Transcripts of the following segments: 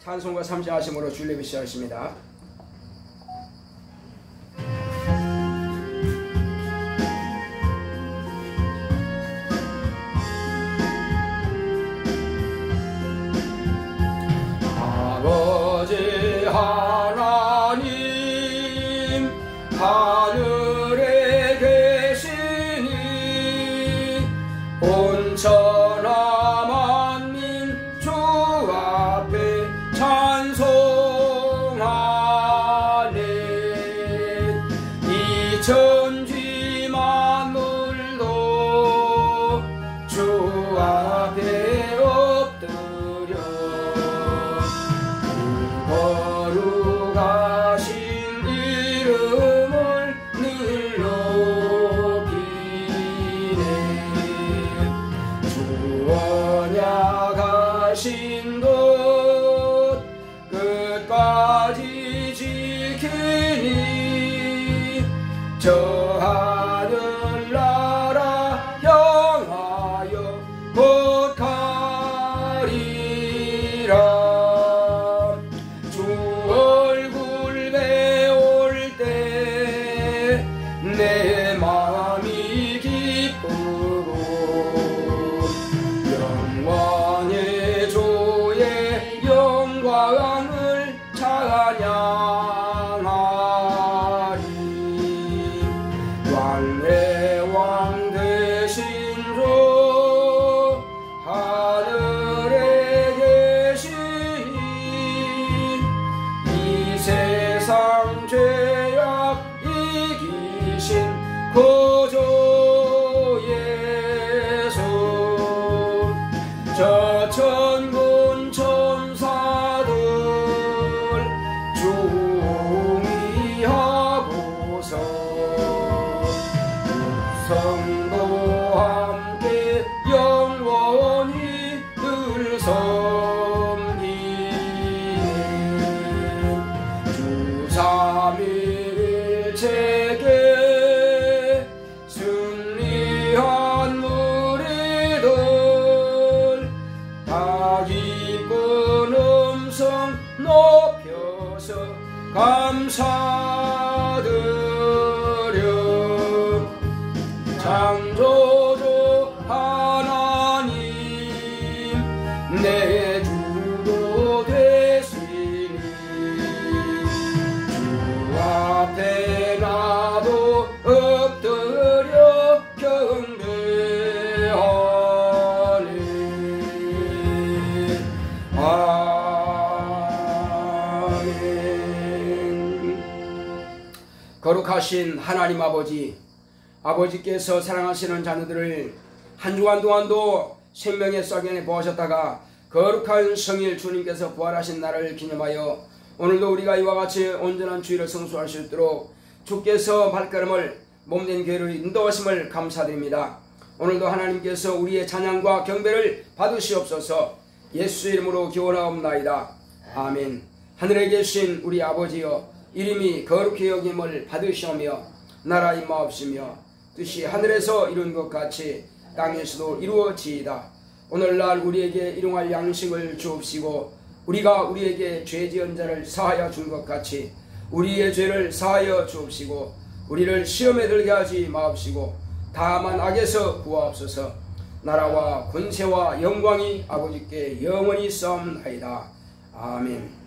찬송과 삼시하심으로 주일 예배 시작하십니다. 아버지 하나님 하늘에 계시니 온천하 만민 주 앞에 찬송하네. 이 천지 만물도 주 앞에 엎드려 거룩하신 이름을 늘 높이네. 주 언약하신 것 끝까지 지키니 저 하늘나라 향하여 곧 가리라. 주 얼굴 배울 때 내 마음이 기쁘고 영원의 주의 영광을 찬양하리. 왕의 왕 되신 주 하늘에 계시니 이 세상 죄악 이기신 구주 예수. 저 천군 천사들 중의하고서 성도 함께 영원히 늘 섬기네. 주 삼위일체께 승리한 무리들 다 기쁜 음성 높여서 감사드려. 창조주 하나님 내 주도 되시니 주 앞에 나도 엎드려 경배하네. 아멘. 거룩하신 하나님 아버지께서 사랑하시는 자녀들을 한 주간 동안도 생명의 썩연에 보하셨다가 거룩한 성일 주님께서 부활하신 날을 기념하여 오늘도 우리가 이와 같이 온전한 주일을 성수할 수 있도록 주께서 발걸음을 몸된 교회를 인도하심을 감사드립니다. 오늘도 하나님께서 우리의 찬양과 경배를 받으시옵소서. 예수 이름으로 기원하옵나이다. 아멘. 하늘에 계신 우리 아버지여, 이름이 거룩히 여김을 받으시오며 나라 임하옵시며 뜻이 하늘에서 이룬 것 같이 땅에서도 이루어지이다. 오늘날 우리에게 일용할 양식을 주옵시고 우리가 우리에게 죄 지은 자를 사하여 준 것 같이 우리의 죄를 사하여 주옵시고 우리를 시험에 들게 하지 마옵시고 다만 악에서 구하옵소서. 나라와 권세와 영광이 아버지께 영원히 있사옵나이다. 아멘.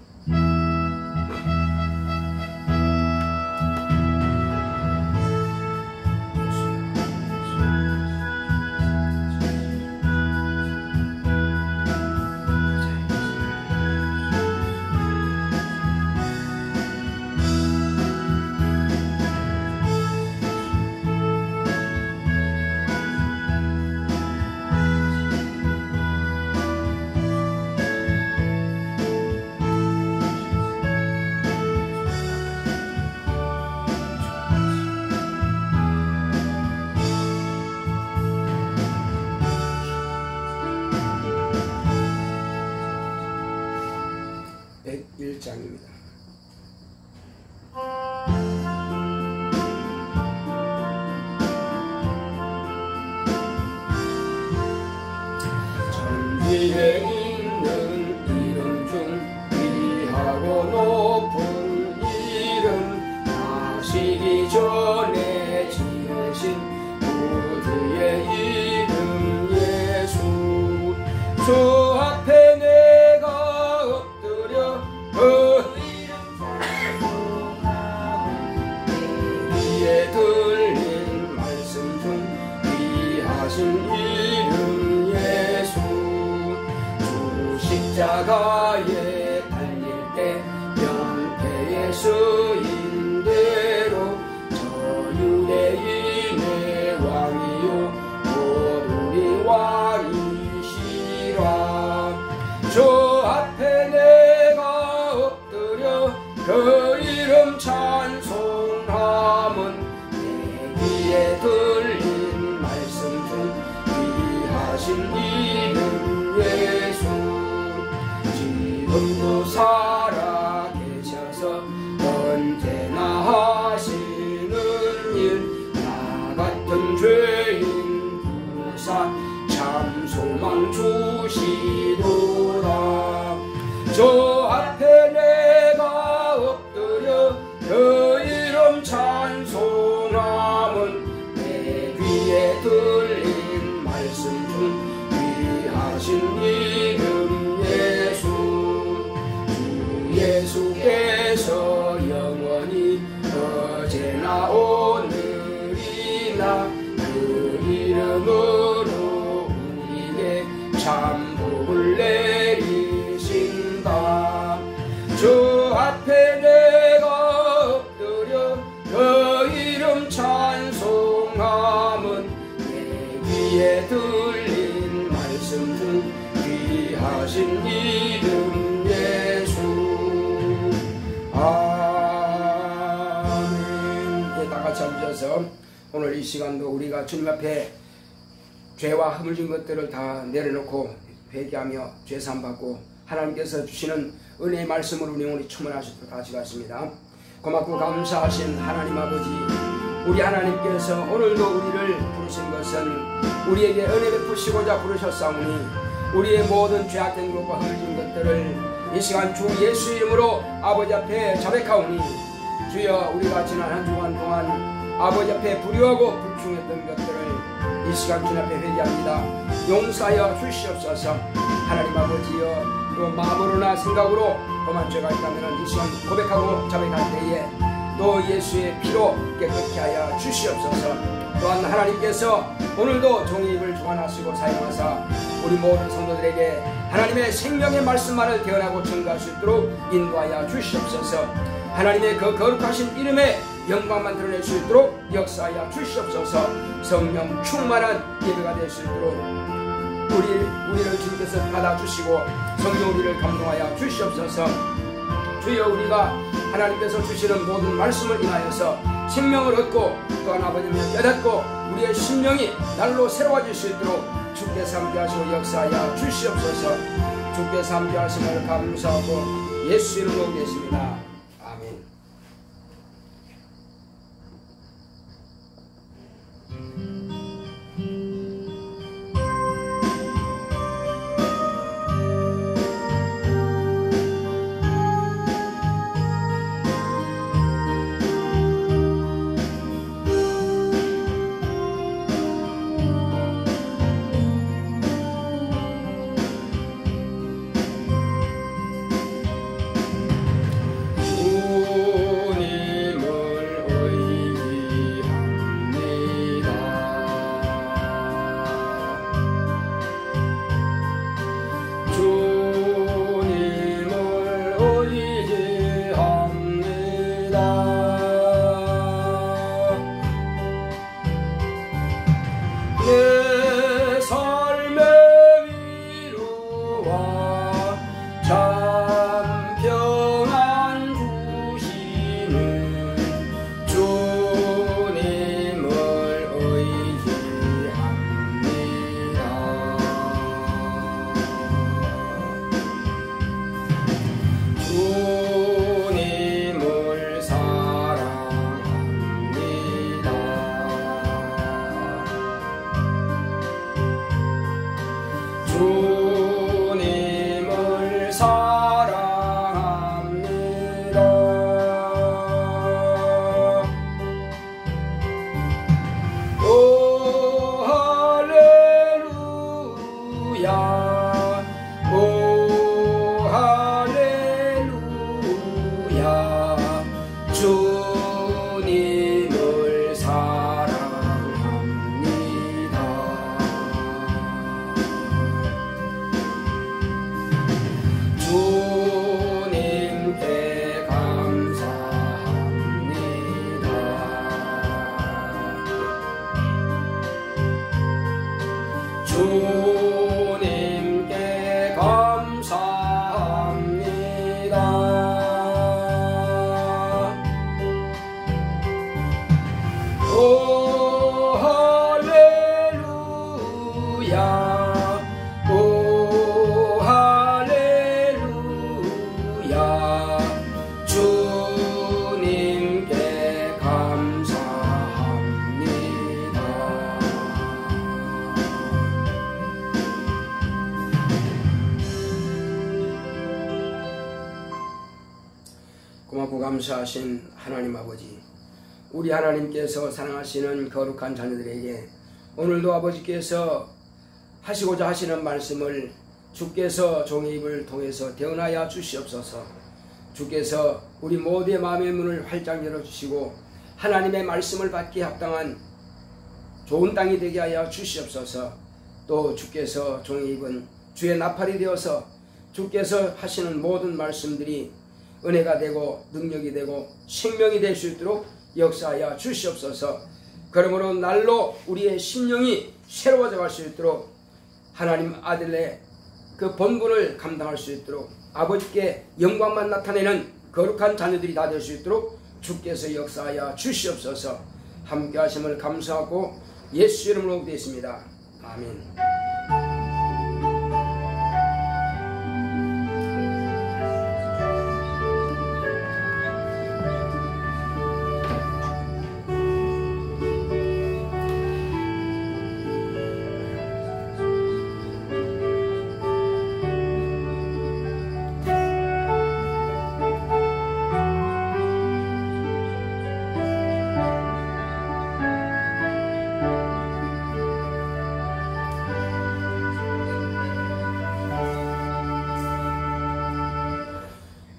전기에 있는 이름 중 십자가에 달릴 때 명패의 수인대로 저 유대인의 왕이요 곧 우리 왕이시라. 저 앞에 내가 엎드려 그 이름 찬송함은 내 귀에 들린 말씀 중 귀하신 이름 예수. 지금도 살아 계셔서 언제나 하시는 일, 나 같은 죄인 부르사 참 소망 주시도다. 저 앞에 내가 엎드려 그 이름 찬송함은 내 귀에 들린 말씀 중 귀하신 이름 예수. 주 예수께서 영원히 어제나 오늘이나 그 이름으로 우리에게 참 복을 내리신다. 주 앞에 내가 엎드려 그 이름 찬송함은 내 귀에 들린 말씀 중 귀하신 이름 예수. 아멘. 네, 다 같이 앉아서 오늘 이 시간도 우리가 주님 앞에 죄와 허물진 것들을 다 내려놓고 회개하며 죄사함 받고 하나님께서 주시는 은혜의 말씀으로 우리 영혼이 충만하시도록 같이 갔습니다. 고맙고 감사하신 하나님 아버지, 우리 하나님께서 오늘도 우리를 부르신 것은 우리에게 은혜 베푸시고자 부르셨사오니 우리의 모든 죄악된 것과 허물진 것들을 이 시간 주 예수 이름으로 아버지 앞에 자백하오니, 주여 우리가 지난 한 주간 동안 아버지 앞에 불의하고 불충했던 것들을 이 시간 주님 앞에 회개합니다. 용서하여 주시옵소서. 하나님 아버지여, 또 마음으로나 생각으로 범한 죄가 있다면 이 시간 고백하고 자백할 때에 또 예수의 피로 깨끗게 하여 주시옵소서. 또한 하나님께서 오늘도 종의 입을 주관하시고 사용하사 우리 모든 성도들에게 하나님의 생명의 말씀만을 대언하고 전가할 수 있도록 인도하여 주시옵소서. 하나님의 그 거룩하신 이름의 영광만 드러낼 수 있도록 역사하여 주시옵소서. 성령 충만한 예배가 될 수 있도록 우리를 주님께서 받아주시고 성령 우리를 감동하여 주시옵소서. 주여, 우리가 하나님께서 주시는 모든 말씀을 인하여서 생명을 얻고 또한 아버지를 깨닫고 우리의 심령이 날로 새로워질 수 있도록 주께서 함께하시고 역사하여 주시옵소서. 주께서 함께하심을 감사하고 예수 이름으로 계십니다. 아멘. 고맙고 감사하신 하나님 아버지, 우리 하나님께서 사랑하시는 거룩한 자녀들에게 오늘도 아버지께서 하시고자 하시는 말씀을 주께서 종의 입을 통해서 대언하여 주시옵소서. 주께서 우리 모두의 마음의 문을 활짝 열어주시고 하나님의 말씀을 받기에 합당한 좋은 땅이 되게 하여 주시옵소서. 또 주께서 종의 입은 주의 나팔이 되어서 주께서 하시는 모든 말씀들이 은혜가 되고 능력이 되고 생명이 될 수 있도록 역사하여 주시옵소서. 그러므로 날로 우리의 심령이 새로워져 갈 수 있도록 하나님 아들의 그 본분을 감당할 수 있도록 아버지께 영광만 나타내는 거룩한 자녀들이 다 될 수 있도록 주께서 역사하여 주시옵소서. 함께 하심을 감사하고 예수 이름으로 기도했습니다. 아멘.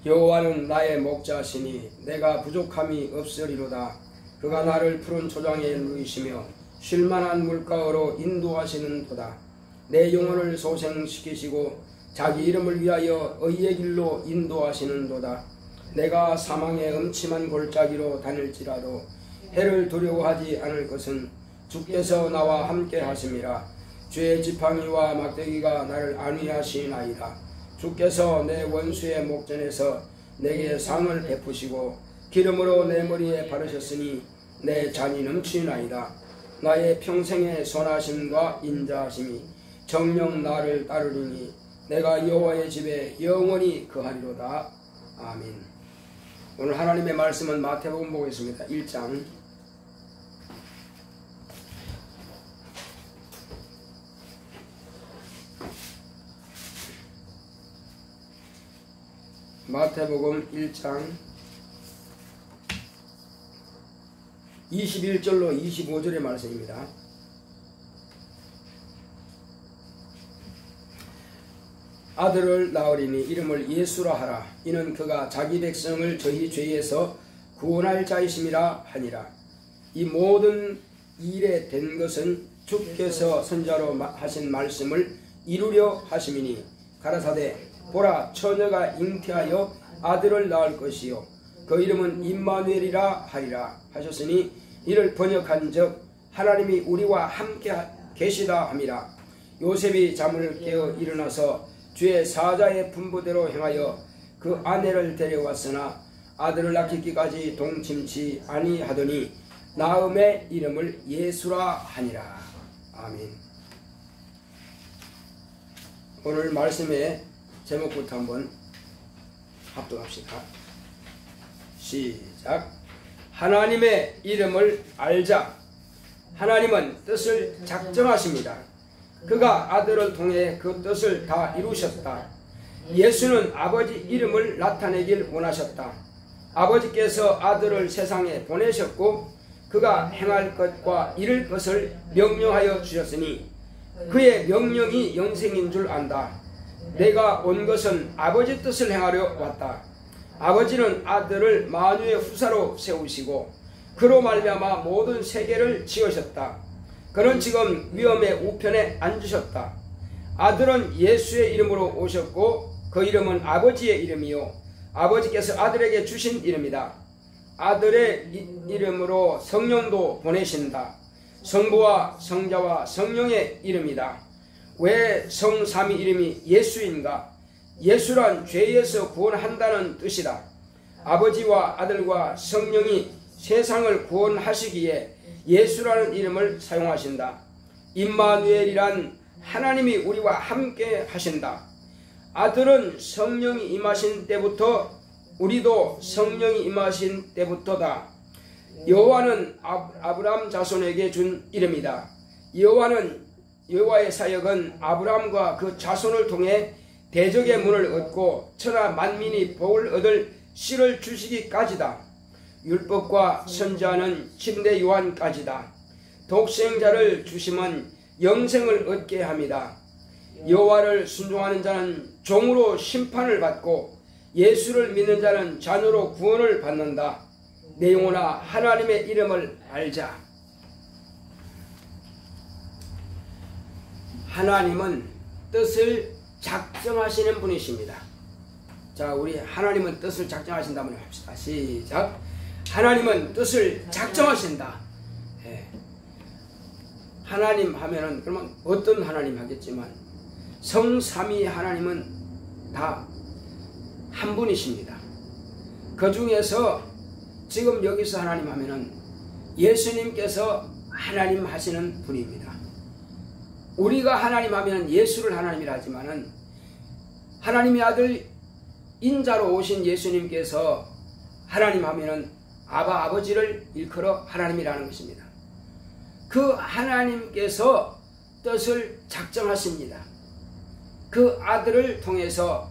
여호와는 나의 목자시니 내가 부족함이 없으리로다. 그가 나를 푸른 초장에 누이시며 쉴만한 물가로 인도하시는도다. 내 영혼을 소생시키시고 자기 이름을 위하여 의의 길로 인도하시는도다. 내가 사망의 음침한 골짜기로 다닐지라도 해를 두려워하지 않을 것은 주께서 나와 함께 하심이라. 주의 지팡이와 막대기가 나를 안위하시나이다. 주께서 내 원수의 목전에서 내게 상을 베푸시고 기름으로 내 머리에 바르셨으니 내 잔이 넘치나이다. 나의 평생의 선하심과 인자하심이 정녕 나를 따르리니 내가 여호와의 집에 영원히 거하리로다. 아멘. 오늘 하나님의 말씀은 마태복음 보겠습니다. 1장 마태복음 1장 21절로 25절의 말씀입니다. 아들을 낳으리니 이름을 예수라 하라. 이는 그가 자기 백성을 저희 죄에서 구원할 자이심이라 하니라. 이 모든 일에 된 것은 주께서 선자로 하신 말씀을 이루려 하심이니 가라사대 보라, 처녀가 잉태하여 아들을 낳을 것이요 그 이름은 임마누엘이라 하리라 하셨으니 이를 번역한즉 하나님이 우리와 함께 계시다 함이라. 요셉이 잠을 깨어 일어나서 주의 사자의 분부대로 행하여 그 아내를 데려왔으나 아들을 낳기까지 동침치 아니하더니 나음의 이름을 예수라 하니라. 아멘. 오늘 말씀의 제목부터 한번 합독합시다. 시작. 하나님의 이름을 알자. 하나님은 뜻을 작정하십니다. 그가 아들을 통해 그 뜻을 다 이루셨다. 예수는 아버지 이름을 나타내길 원하셨다. 아버지께서 아들을 세상에 보내셨고 그가 행할 것과 이룰 것을 명령하여 주셨으니 그의 명령이 영생인 줄 안다. 내가 온 것은 아버지 뜻을 행하려 왔다. 아버지는 아들을 만유의 후사로 세우시고 그로 말미암아 모든 세계를 지으셨다. 그는 지금 위엄의 우편에 앉으셨다. 아들은 예수의 이름으로 오셨고 그 이름은 아버지의 이름이요 아버지께서 아들에게 주신 이름이다. 아들의 이름으로 성령도 보내신다. 성부와 성자와 성령의 이름이다. 왜 성삼위 이름이 예수인가? 예수란 죄에서 구원한다는 뜻이다. 아버지와 아들과 성령이 세상을 구원하시기에 예수라는 이름을 사용하신다. 임마누엘이란 하나님이 우리와 함께 하신다. 아들은 성령이 임하신 때부터 우리도 성령이 임하신 때부터다. 여호와는 아브라함 자손에게 준 이름이다. 여호와의 사역은 아브라함과 그 자손을 통해 대적의 문을 얻고 천하 만민이 복을 얻을 씨를 주시기까지다. 율법과 선지자는 침례 요한까지다. 독생자를 주심은 영생을 얻게 합니다. 여호와를 순종하는 자는 종으로 심판을 받고 예수를 믿는 자는 자녀로 구원을 받는다. 내 영혼아 하나님의 이름을 알자. 하나님은 뜻을 작정하시는 분이십니다. 자, 우리 하나님은 뜻을 작정하신다면 합시다. 시작. 하나님은 뜻을 작정하신다. 예. 하나님 하면은 그러면 어떤 하나님 하겠지만 성삼위 하나님은 다 한 분이십니다. 그 중에서 지금 여기서 하나님 하면은 예수님께서 하나님 하시는 분입니다. 우리가 하나님 하면은 예수를 하나님이라 하지만은 하나님의 아들 인자로 오신 예수님께서 하나님 하면은 아버지를 일컬어 하나님이라는 것입니다. 그 하나님께서 뜻을 작정하십니다. 그 아들을 통해서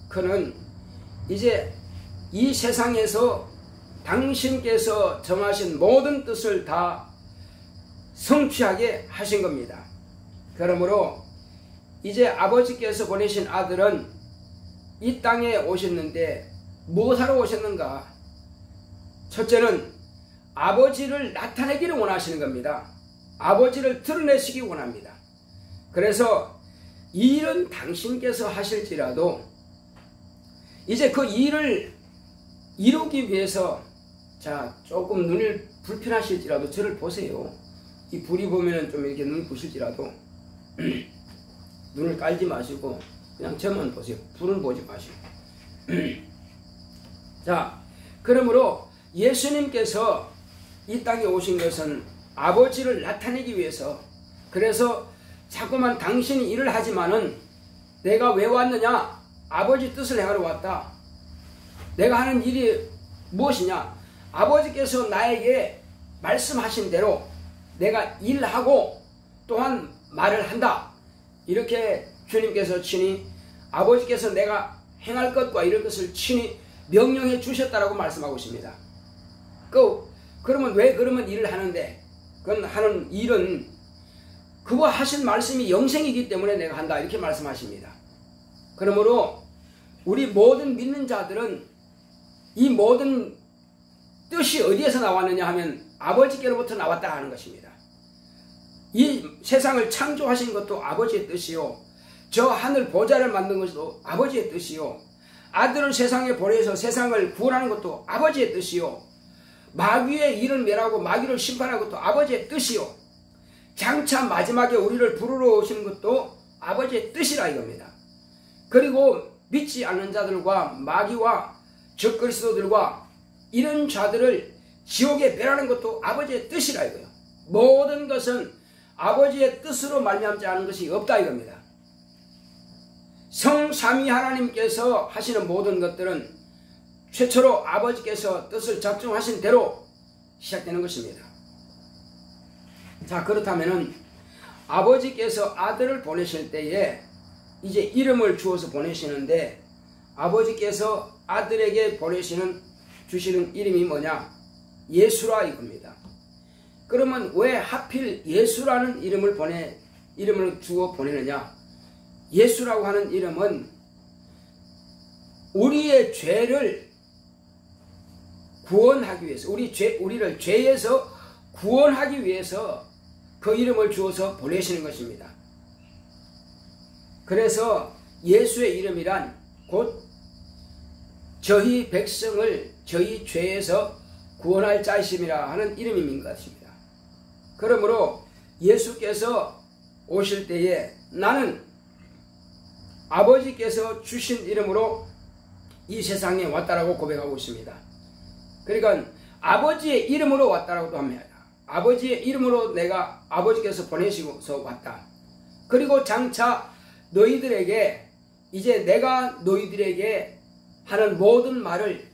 그는 이제 이 세상에서 당신께서 정하신 모든 뜻을 다 성취하게 하신 겁니다. 그러므로 이제 아버지께서 보내신 아들은 이 땅에 오셨는데 무엇하러 오셨는가? 첫째는 아버지를 나타내기를 원하시는 겁니다. 아버지를 드러내시기 원합니다. 그래서 이 일은 당신께서 하실지라도 이제 그 일을 이루기 위해서 자 조금 눈을 불편하실지라도 저를 보세요. 이 불이 보면은 좀 이렇게 눈 부실지라도 눈을 깔지 마시고 그냥 저만 보세요. 불은 보지 마시고. 자, 그러므로 예수님께서 이 땅에 오신 것은 아버지를 나타내기 위해서, 그래서 자꾸만 당신이 일을 하지만은 내가 왜 왔느냐? 아버지 뜻을 행하러 왔다. 내가 하는 일이 무엇이냐? 아버지께서 나에게 말씀하신 대로 내가 일하고 또한 말을 한다. 이렇게 주님께서 친히 아버지께서 내가 행할 것과 이런 것을 친히 명령해 주셨다라고 말씀하고 있습니다. 그러면 왜 그러면 일을 하는데? 그건 하는 일은 그거 하신 말씀이 영생이기 때문에 내가 한다. 이렇게 말씀하십니다. 그러므로 우리 모든 믿는 자들은 이 모든 뜻이 어디에서 나왔느냐 하면 아버지께로부터 나왔다 하는 것입니다. 이 세상을 창조하신 것도 아버지의 뜻이요, 저 하늘 보좌를 만든 것도 아버지의 뜻이요, 아들을 세상에 보내서 세상을 구원하는 것도 아버지의 뜻이요, 마귀의 일을 멸하고 마귀를 심판하는 것도 아버지의 뜻이요, 장차 마지막에 우리를 부르러 오시는 것도 아버지의 뜻이라 이겁니다. 그리고 믿지 않는 자들과 마귀와 적그리스도들과 이런 자들을 지옥에 멸하는 것도 아버지의 뜻이라 이거예요. 모든 것은 아버지의 뜻으로 말미암지 않은 것이 없다 이겁니다. 성삼위 하나님께서 하시는 모든 것들은 최초로 아버지께서 뜻을 작정하신 대로 시작되는 것입니다. 자, 그렇다면은 아버지께서 아들을 보내실 때에 이제 이름을 주어서 보내시는데 아버지께서 아들에게 주시는 이름이 뭐냐? 예수라 이겁니다. 그러면 왜 하필 예수라는 이름을 주어 보내느냐? 예수라고 하는 이름은 우리의 죄를 구원하기 위해서, 우리를 죄에서 구원하기 위해서 그 이름을 주어서 보내시는 것입니다. 그래서 예수의 이름이란 곧 저희 백성을 저희 죄에서 구원할 자이심이라 하는 이름인 것입니다. 그러므로 예수께서 오실 때에 나는 아버지께서 주신 이름으로 이 세상에 왔다라고 고백하고 있습니다. 그러니까 아버지의 이름으로 왔다라고도 합니다. 아버지의 이름으로 내가 아버지께서 보내시고서 왔다. 그리고 장차 너희들에게 이제 내가 너희들에게 하는 모든 말을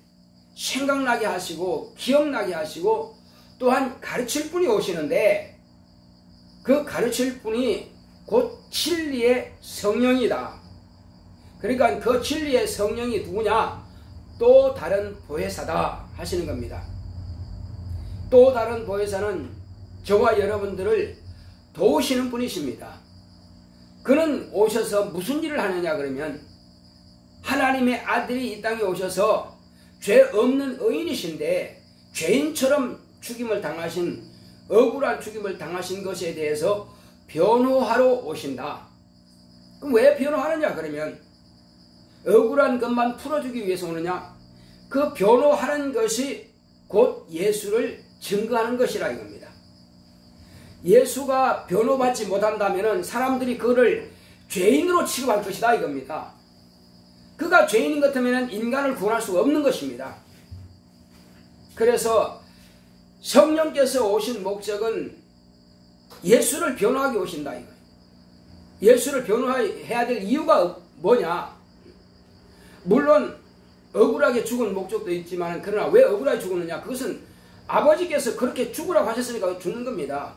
생각나게 하시고 기억나게 하시고 또한 가르칠 분이 오시는데 그 가르칠 분이 곧 진리의 성령이다. 그러니까 그 진리의 성령이 누구냐? 또 다른 보혜사다 하시는 겁니다. 또 다른 보혜사는 저와 여러분들을 도우시는 분이십니다. 그는 오셔서 무슨 일을 하느냐 그러면 하나님의 아들이 이 땅에 오셔서 죄 없는 의인이신데 죄인처럼 죽임을 당하신, 억울한 죽임을 당하신 것에 대해서 변호하러 오신다. 그럼 왜 변호하느냐 그러면 억울한 것만 풀어주기 위해서 오느냐? 그 변호하는 것이 곧 예수를 증거하는 것이라 이겁니다. 예수가 변호받지 못한다면 사람들이 그를 죄인으로 취급할 것이다 이겁니다. 그가 죄인인 것 같으면 인간을 구원할 수가 없는 것입니다. 그래서 성령께서 오신 목적은 예수를 변호하게 오신다 이거예요. 예수를 변호해야 될 이유가 뭐냐? 물론 억울하게 죽은 목적도 있지만 그러나 왜 억울하게 죽었느냐? 그것은 아버지께서 그렇게 죽으라고 하셨으니까 죽는 겁니다.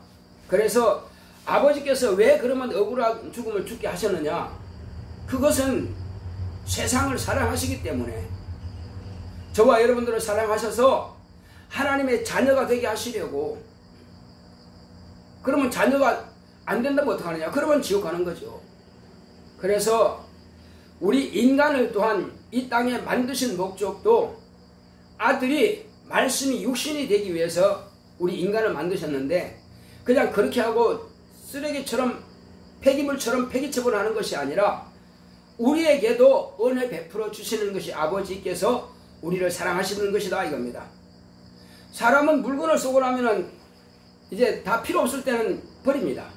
그래서 아버지께서 왜 그러면 억울한 죽음을 죽게 하셨느냐? 그것은 세상을 사랑하시기 때문에, 저와 여러분들을 사랑하셔서 하나님의 자녀가 되게 하시려고. 그러면 자녀가 안 된다면 어떡하느냐? 그러면 지옥 가는 거죠. 그래서 우리 인간을 또한 이 땅에 만드신 목적도 아들이 말씀이 육신이 되기 위해서 우리 인간을 만드셨는데 그냥 그렇게 하고 쓰레기처럼 폐기물처럼 폐기처분하는 것이 아니라 우리에게도 은혜 베풀어 주시는 것이 아버지께서 우리를 사랑하시는 것이다 이겁니다. 사람은 물건을 쓰고 나면은 이제 다 필요 없을 때는 버립니다.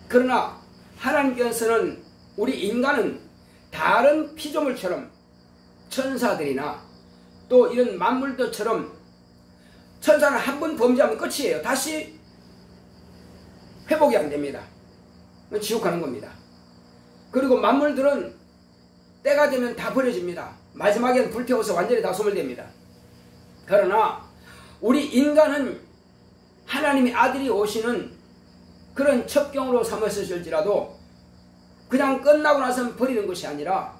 그러나 하나님께서는 우리 인간은 다른 피조물처럼 천사들이나 또 이런 만물들처럼 천사는 한 번 범죄하면 끝이에요. 다시 회복이 안 됩니다. 지옥 가는 겁니다. 그리고 만물들은 때가 되면 다 버려집니다. 마지막에는 불태워서 완전히 다 소멸됩니다. 그러나 우리 인간은 하나님의 아들이 오시는 그런 첩경으로 삼으실지라도 그냥 끝나고 나서는 버리는 것이 아니라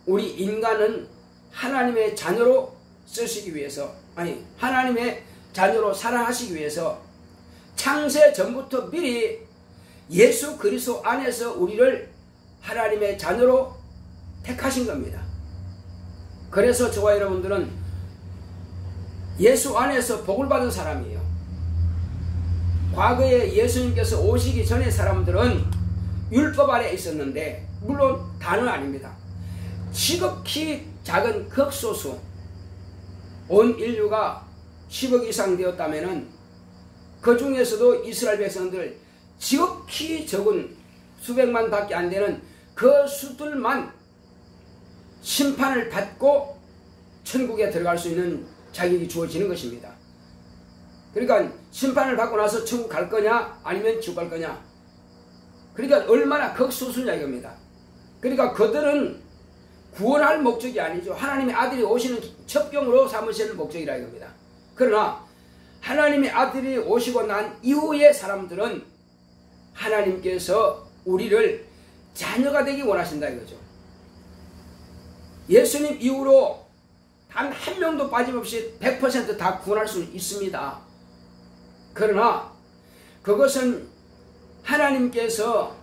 우리 인간은 하나님의 자녀로 쓰시기 위해서, 아니 하나님의 자녀로 사랑하시기 위해서 창세 전부터 미리 예수 그리스도 안에서 우리를 하나님의 자녀로 택하신 겁니다. 그래서 저와 여러분들은 예수 안에서 복을 받은 사람이에요. 과거에 예수님께서 오시기 전의 사람들은 율법 아래 있었는데, 물론 다는 아닙니다. 지극히 작은 극소수, 온 인류가 10억 이상 되었다면 그 중에서도 이스라엘 백성들 지극히 적은 수백만 밖에 안 되는 그 수들만 심판을 받고 천국에 들어갈 수 있는 자격이 주어지는 것입니다. 그러니까 심판을 받고 나서 천국 갈 거냐 아니면 지옥 갈 거냐, 그러니까 얼마나 극소수냐 이겁니다. 그러니까 그들은 구원할 목적이 아니죠. 하나님의 아들이 오시는 첩경으로 삼으시는 목적이라 이겁니다. 그러나 하나님의 아들이 오시고 난 이후의 사람들은 하나님께서 우리를 자녀가 되기 원하신다 이거죠. 예수님 이후로 단 한 명도 빠짐없이 100% 다 구원할 수 있습니다. 그러나 그것은 하나님께서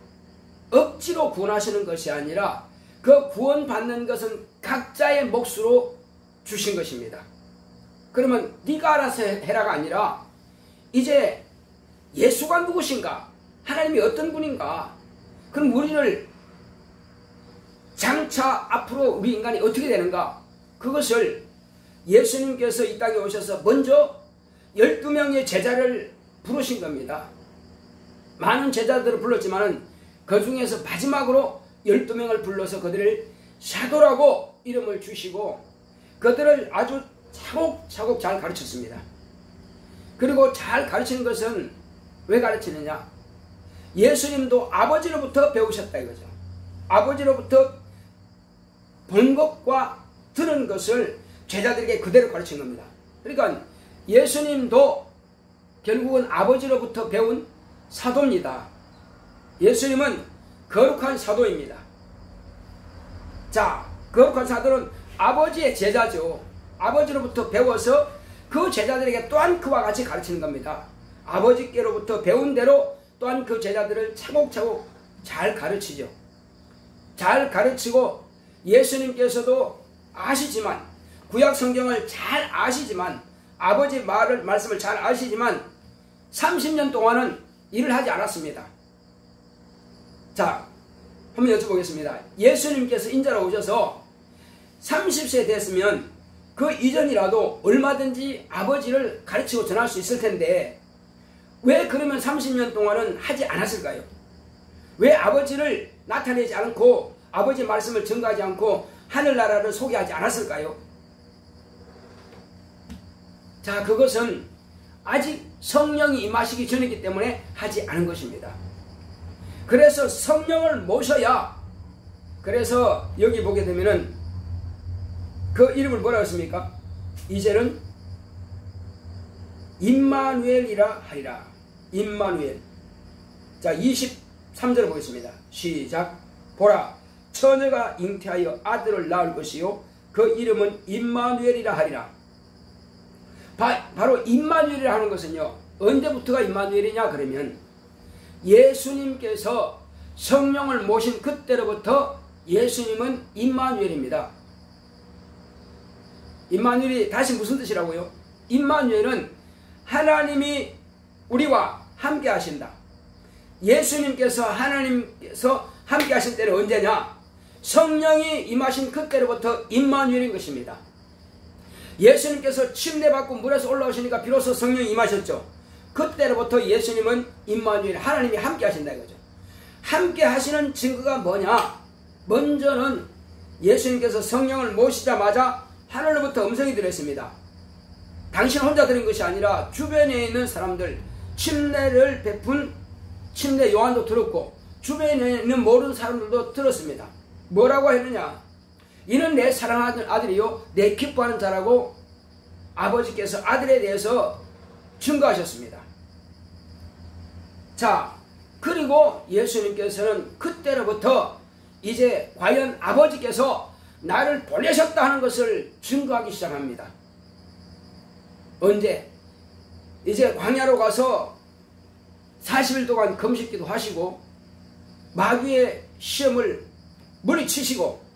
억지로 구원하시는 것이 아니라 그 구원받는 것은 각자의 몫으로 주신 것입니다. 그러면 네가 알아서 해라가 아니라 이제 예수가 누구신가? 하나님이 어떤 분인가? 그럼 우리를 장차 앞으로 우리 인간이 어떻게 되는가? 그것을 예수님께서 이 땅에 오셔서 먼저 12명의 제자를 부르신 겁니다. 많은 제자들을 불렀지만 그 중에서 마지막으로 12명을 불러서 그들을 사도라고 이름을 주시고 그들을 아주 차곡차곡 잘 가르쳤습니다. 그리고 잘 가르치는 것은 왜 가르치느냐? 예수님도 아버지로부터 배우셨다 이거죠. 아버지로부터 본 것과 들은 것을 제자들에게 그대로 가르친 겁니다. 그러니까 예수님도 결국은 아버지로부터 배운 사도입니다. 예수님은 거룩한 사도입니다. 자, 거룩한 사도는 아버지의 제자죠. 아버지로부터 배워서 그 제자들에게 또한 그와 같이 가르치는 겁니다. 아버지께로부터 배운 대로 또한 그 제자들을 차곡차곡 잘 가르치죠. 잘 가르치고 예수님께서도 아시지만, 구약 성경을 잘 아시지만, 아버지 말씀을 잘 아시지만 30년 동안은 일을 하지 않았습니다. 자, 한번 여쭤보겠습니다. 예수님께서 인자로 오셔서 30세 됐으면 그 이전이라도 얼마든지 아버지를 가르치고 전할 수 있을 텐데 왜 그러면 30년 동안은 하지 않았을까요? 왜 아버지를 나타내지 않고 아버지 말씀을 전가하지 않고 하늘나라를 소개하지 않았을까요? 자, 그것은 아직 성령이 임하시기 전이기 때문에 하지 않은 것입니다. 그래서 성령을 모셔야, 그래서 여기 보게 되면은 그 이름을 뭐라고 했습니까? 이제는 임마누엘이라 하리라. 임마누엘. 자, 23절을 보겠습니다. 시작. 보라, 처녀가 잉태하여 아들을 낳을 것이요 그 이름은 임마누엘이라 하리라. 바로 임마누엘이라 하는 것은요, 언제부터가 임마누엘이냐 그러면 예수님께서 성령을 모신 그때로부터 예수님은 임마누엘입니다. 임마누엘이 다시 무슨 뜻이라고요? 임마누엘은 하나님이 우리와 함께 하신다. 예수님께서 하나님께서 함께 하신 때는 언제냐? 성령이 임하신 그때로부터 임마누엘인 것입니다. 예수님께서 침례받고 물에서 올라오시니까 비로소 성령이 임하셨죠. 그때로부터 예수님은 임마누엘, 하나님이 함께 하신다 이거죠. 함께 하시는 증거가 뭐냐? 먼저는 예수님께서 성령을 모시자마자 하늘로부터 음성이 들렸습니다. 당신 혼자 들은 것이 아니라 주변에 있는 사람들, 침례를 베푼 침례 요한도 들었고 주변에 있는 모르는 사람들도 들었습니다. 뭐라고 했느냐? 이는 내 사랑하는 아들이요 내 기뻐하는 자라고 아버지께서 아들에 대해서 증거하셨습니다. 자, 그리고 예수님께서는 그때로부터 이제 과연 아버지께서 나를 보내셨다 하는 것을 증거하기 시작합니다. 언제? 이제 광야로 가서 40일 동안 금식기도 하시고 마귀의 시험을 물리치시고,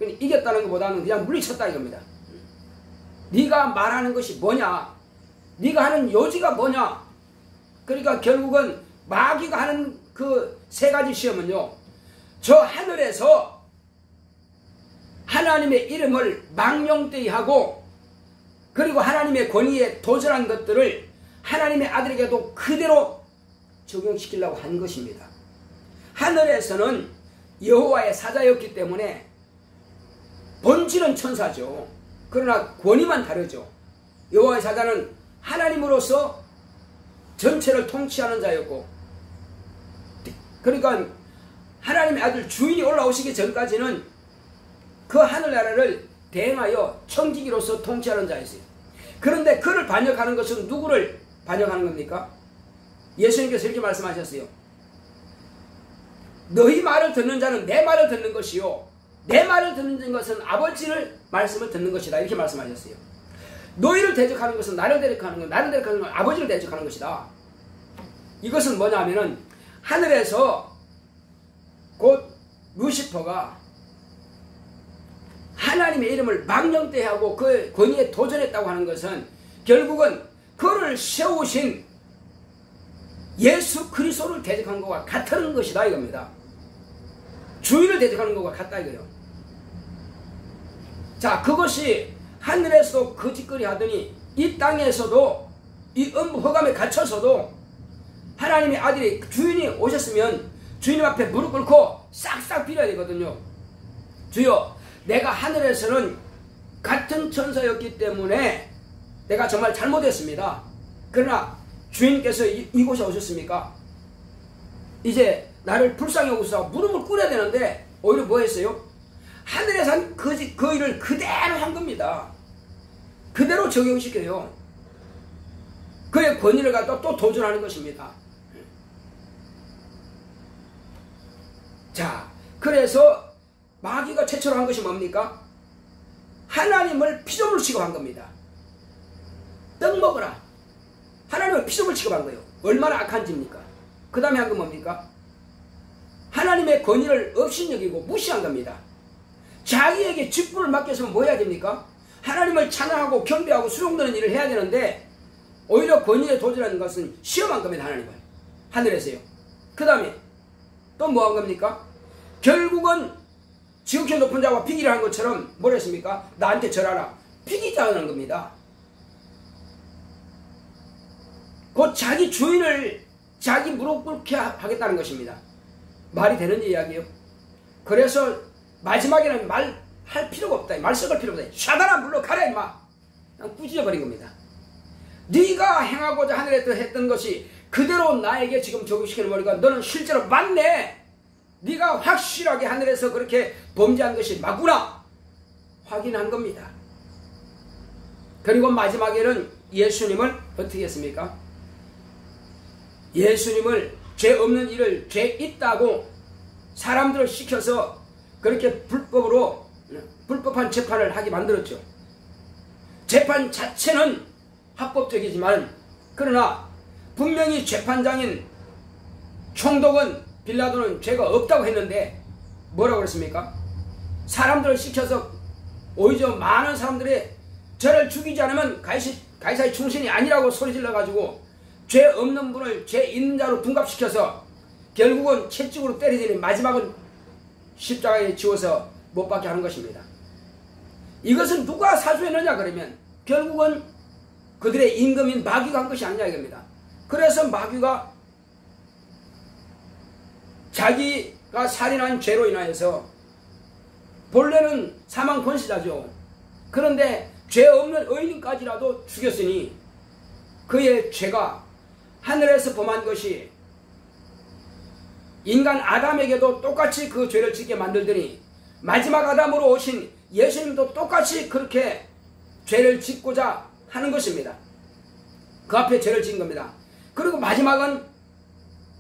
이겼다는 것보다는 그냥 물리쳤다 이겁니다. 네가 말하는 것이 뭐냐? 네가 하는 요지가 뭐냐? 그러니까 결국은 마귀가 하는 그 세 가지 시험은요, 저 하늘에서 하나님의 이름을 망령되이 하고 그리고 하나님의 권위에 도전한 것들을 하나님의 아들에게도 그대로 적용시키려고 한 것입니다. 하늘에서는 여호와의 사자였기 때문에 본질은 천사죠. 그러나 권위만 다르죠. 여호와의 사자는 하나님으로서 전체를 통치하는 자였고, 그러니까 하나님의 아들 주인이 올라오시기 전까지는 그 하늘나라를 대행하여 청지기로서 통치하는 자였어요. 그런데 그를 반역하는 것은 누구를 반역하는 겁니까? 예수님께서 이렇게 말씀하셨어요. 너희 말을 듣는 자는 내 말을 듣는 것이요 내 말을 듣는 것은 아버지를 말씀을 듣는 것이다. 이렇게 말씀하셨어요. 너희를 대적하는 것은 나를 대적하는 것, 나를 대적하는 건 아버지를 대적하는 것이다. 이것은 뭐냐면은 하늘에서 곧 루시퍼가 하나님의 이름을 망령되이하고 그 권위에 도전했다고 하는 것은 결국은 그를 세우신 예수 그리스도를 대적한 것과 같은 것이다 이겁니다. 주인을 대적하는 것과 같다 이거예요. 자, 그것이 하늘에서도 거짓거리 하더니 이 땅에서도 이 음부 허감에 갇혀서도 하나님의 아들이 주인이 오셨으면 주님 앞에 무릎 꿇고 싹싹 빌어야 되거든요. 주여, 내가 하늘에서는 같은 천사였기 때문에 내가 정말 잘못했습니다. 그러나 주인께서 이곳에 오셨습니까? 이제 나를 불쌍히 여기서 무릎을 꿇어야 되는데 오히려 뭐 했어요? 하늘에서 한 그 일을 그대로 한 겁니다. 그대로 적용시켜요. 그의 권위를 갖다 또 도전하는 것입니다. 자, 그래서 마귀가 최초로 한 것이 뭡니까? 하나님을 피조물 취급한 겁니다. 떡 먹어라. 하나님을 피조물 취급한 거예요. 얼마나 악한 짓입니까? 그 다음에 한 건 뭡니까? 하나님의 권위를 업신여기고 무시한 겁니다. 자기에게 직분을 맡겼으면 뭐 해야 됩니까? 하나님을 찬양하고 경배하고 수용되는 일을 해야 되는데 오히려 권위에 도전하는 것은 시험한 겁니다. 하나님을 하늘에서요. 그 다음에 또 뭐 한 겁니까? 결국은 지극히 높은 자와 비기를 한 것처럼 뭘 했습니까? 나한테 절하라. 비기자하는 겁니다. 곧 자기 주인을 자기 무릎 꿇게 하겠다는 것입니다. 말이 되는 이야기예요. 그래서 마지막에는 말할 필요가 없다. 말 썩을 필요가 없다. 샤다나 물러가라 임마. 그냥 꾸짖어버린 겁니다. 네가 행하고자 하늘에 했던 것이 그대로 나에게 지금 적용시키는 거니까 너는 실제로 맞네. 네가 확실하게 하늘에서 그렇게 범죄한 것이 맞구나. 확인한 겁니다. 그리고 마지막에는 예수님을 어떻게 했습니까? 예수님을 죄 없는 일을 죄 있다고 사람들을 시켜서 그렇게 불법한 재판을 하게 만들었죠. 재판 자체는 합법적이지만 그러나 분명히 재판장인 총독은 빌라도는 죄가 없다고 했는데 뭐라고 그랬습니까? 사람들을 시켜서 오히려 많은 사람들이 저를 죽이지 않으면 가이사의 충신이 아니라고 소리질러가지고 죄 없는 분을 죄 있는 자로 둔갑시켜서 결국은 채찍으로 때리더니 마지막은 십자가에 지워서 못 박게 하는 것입니다. 이것은 누가 사주했느냐 그러면 결국은 그들의 임금인 마귀가 한 것이 아니냐 이겁니다. 그래서 마귀가 자기가 살인한 죄로 인하여서 본래는 사망 권세자죠. 그런데 죄 없는 의인까지라도 죽였으니 그의 죄가 하늘에서 범한 것이 인간 아담에게도 똑같이 그 죄를 짓게 만들더니 마지막 아담으로 오신 예수님도 똑같이 그렇게 죄를 짓고자 하는 것입니다. 그 앞에 죄를 지은 겁니다. 그리고 마지막은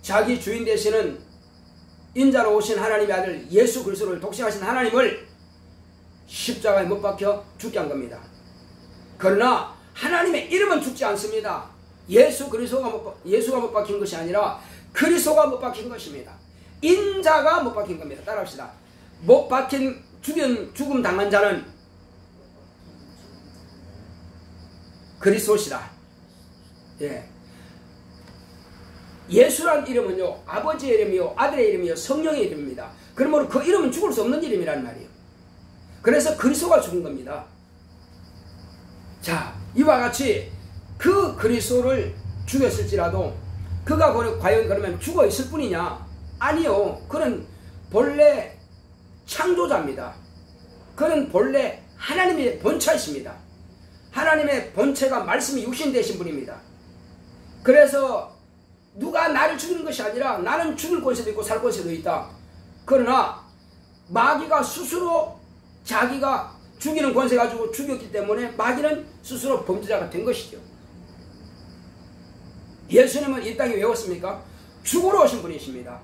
자기 주인 되시는 인자로 오신 하나님의 아들 예수 그리스도를 독생하신 하나님을 십자가에 못 박혀 죽게 한 겁니다. 그러나 하나님의 이름은 죽지 않습니다. 예수가 못 박힌 것이 아니라 그리스도가 못 박힌 것입니다. 인자가 못 박힌 겁니다. 따라합시다. 못 박힌 죽음 당한 자는 그리스도시다. 예. 예수란 이름은요 아버지의 이름이요 아들의 이름이요 성령의 이름입니다. 그러므로 그 이름은 죽을 수 없는 이름이란 말이에요. 그래서 그리스도가 죽은 겁니다. 자, 이와 같이 그 그리스도를 죽였을지라도 그가 과연 그러면 죽어 있을 뿐이냐? 아니요. 그는 본래 창조자입니다. 그는 본래 하나님의 본체이십니다. 하나님의 본체가 말씀이 육신 되신 분입니다. 그래서 누가 나를 죽이는 것이 아니라 나는 죽을 권세도 있고 살 권세도 있다. 그러나 마귀가 스스로 자기가 죽이는 권세 가지고 죽였기 때문에 마귀는 스스로 범죄자가 된 것이죠. 예수님은 이 땅에 왜 왔습니까? 죽으러 오신 분이십니다.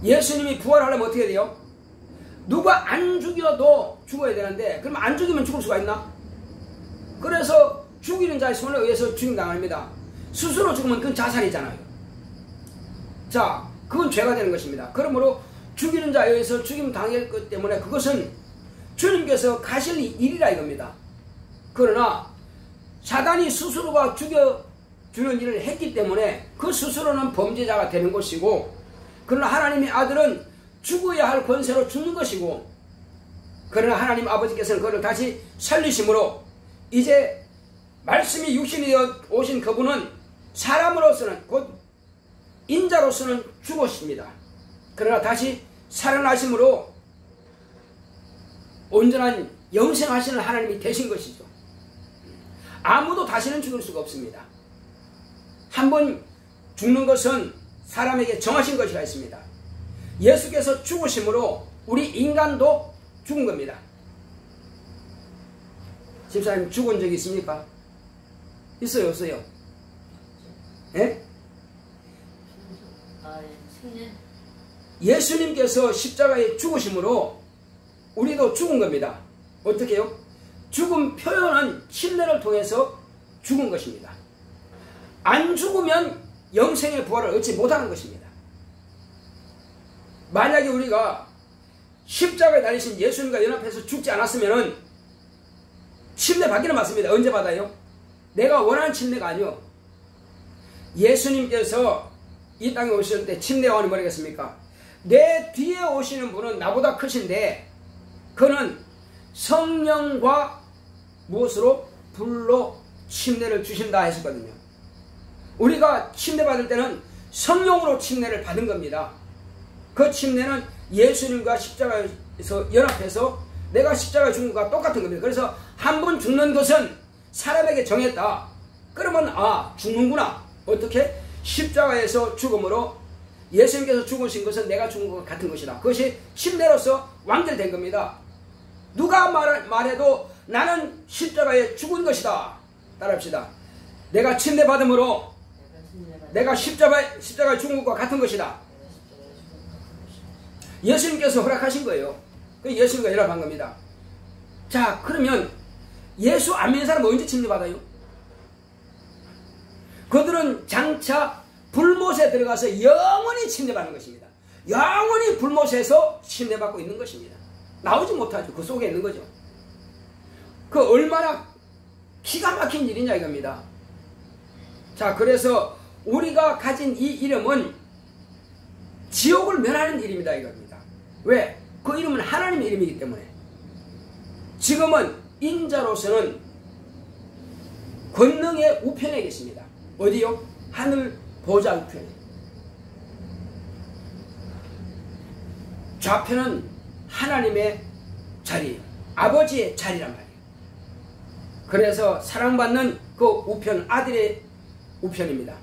예수님이 부활하려면 어떻게 돼요? 누가 안 죽여도 죽어야 되는데 그럼 안 죽이면 죽을 수가 있나? 그래서 죽이는 자의 손에 의해서 죽임당합니다. 스스로 죽으면 그건 자살이잖아요. 자, 그건 죄가 되는 것입니다. 그러므로 죽이는 자에 의해서 죽임 당할 것 때문에 그것은 주님께서 가실 일이라 이겁니다. 그러나 사단이 스스로가 죽여주는 일을 했기 때문에 그 스스로는 범죄자가 되는 것이고 그러나 하나님의 아들은 죽어야 할 권세로 죽는 것이고 그러나 하나님 아버지께서는 그를 다시 살리심으로 이제 말씀이 육신이 되어 오신 그분은 사람으로서는 곧 인자로서는 죽었습니다. 그러나 다시 살아나심으로 온전한 영생하시는 하나님이 되신 것이죠. 아무도 다시는 죽을 수가 없습니다. 한번 죽는 것은 사람에게 정하신 것이가 있습니다. 예수께서 죽으심으로 우리 인간도 죽은 겁니다. 집사님 죽은 적이 있습니까? 있어요 없어요? 예? 예수님께서 십자가에 죽으심으로 우리도 죽은 겁니다. 어떻게 해요? 죽음 표현은 침례를 통해서 죽은 것입니다. 안 죽으면 영생의 부활을 얻지 못하는 것입니다. 만약에 우리가 십자가에 달리신 예수님과 연합해서 죽지 않았으면 침례 받기는 맞습니다. 언제 받아요? 내가 원하는 침례가 아니요. 예수님께서 이 땅에 오실 때 침례 요한이 뭐라겠습니까? 내 뒤에 오시는 분은 나보다 크신데 그는 성령과 무엇으로? 불로 침례를 주신다 했었거든요. 우리가 침례 받을 때는 성령으로 침례를 받은 겁니다. 그 침례는 예수님과 십자가에서 연합해서 내가 십자가에 죽은 것과 똑같은 겁니다. 그래서 한 번 죽는 것은 사람에게 정했다. 그러면 죽는구나. 어떻게? 십자가에서 죽음으로 예수님께서 죽으신 것은 내가 죽은 것과 같은 것이다. 그것이 침례로서 완결된 겁니다. 누가 말해도 나는 십자가에 죽은 것이다. 따라합시다. 내가 침례 받음으로 내가 십자가에 죽은 것과 같은 것이다. 예수님께서 허락하신 거예요. 그 예수님과 연합한 겁니다. 자, 그러면 예수 안 믿는 사람은 언제 침례 받아요? 그들은 장차 불못에 들어가서 영원히 침례받는 것입니다. 영원히 불못에서 침례받고 있는 것입니다. 나오지 못하죠. 그 속에 있는 거죠. 그 얼마나 기가 막힌 일이냐 이겁니다. 자, 그래서 우리가 가진 이 이름은 지옥을 면하는 이름이다 이겁니다. 왜? 그 이름은 하나님의 이름이기 때문에. 지금은 인자로서는 권능의 우편에 계십니다. 어디요? 하늘 보좌 우편에. 좌편은 하나님의 자리, 아버지의 자리란 말이에요. 그래서 사랑받는 그 우편, 아들의 우편입니다.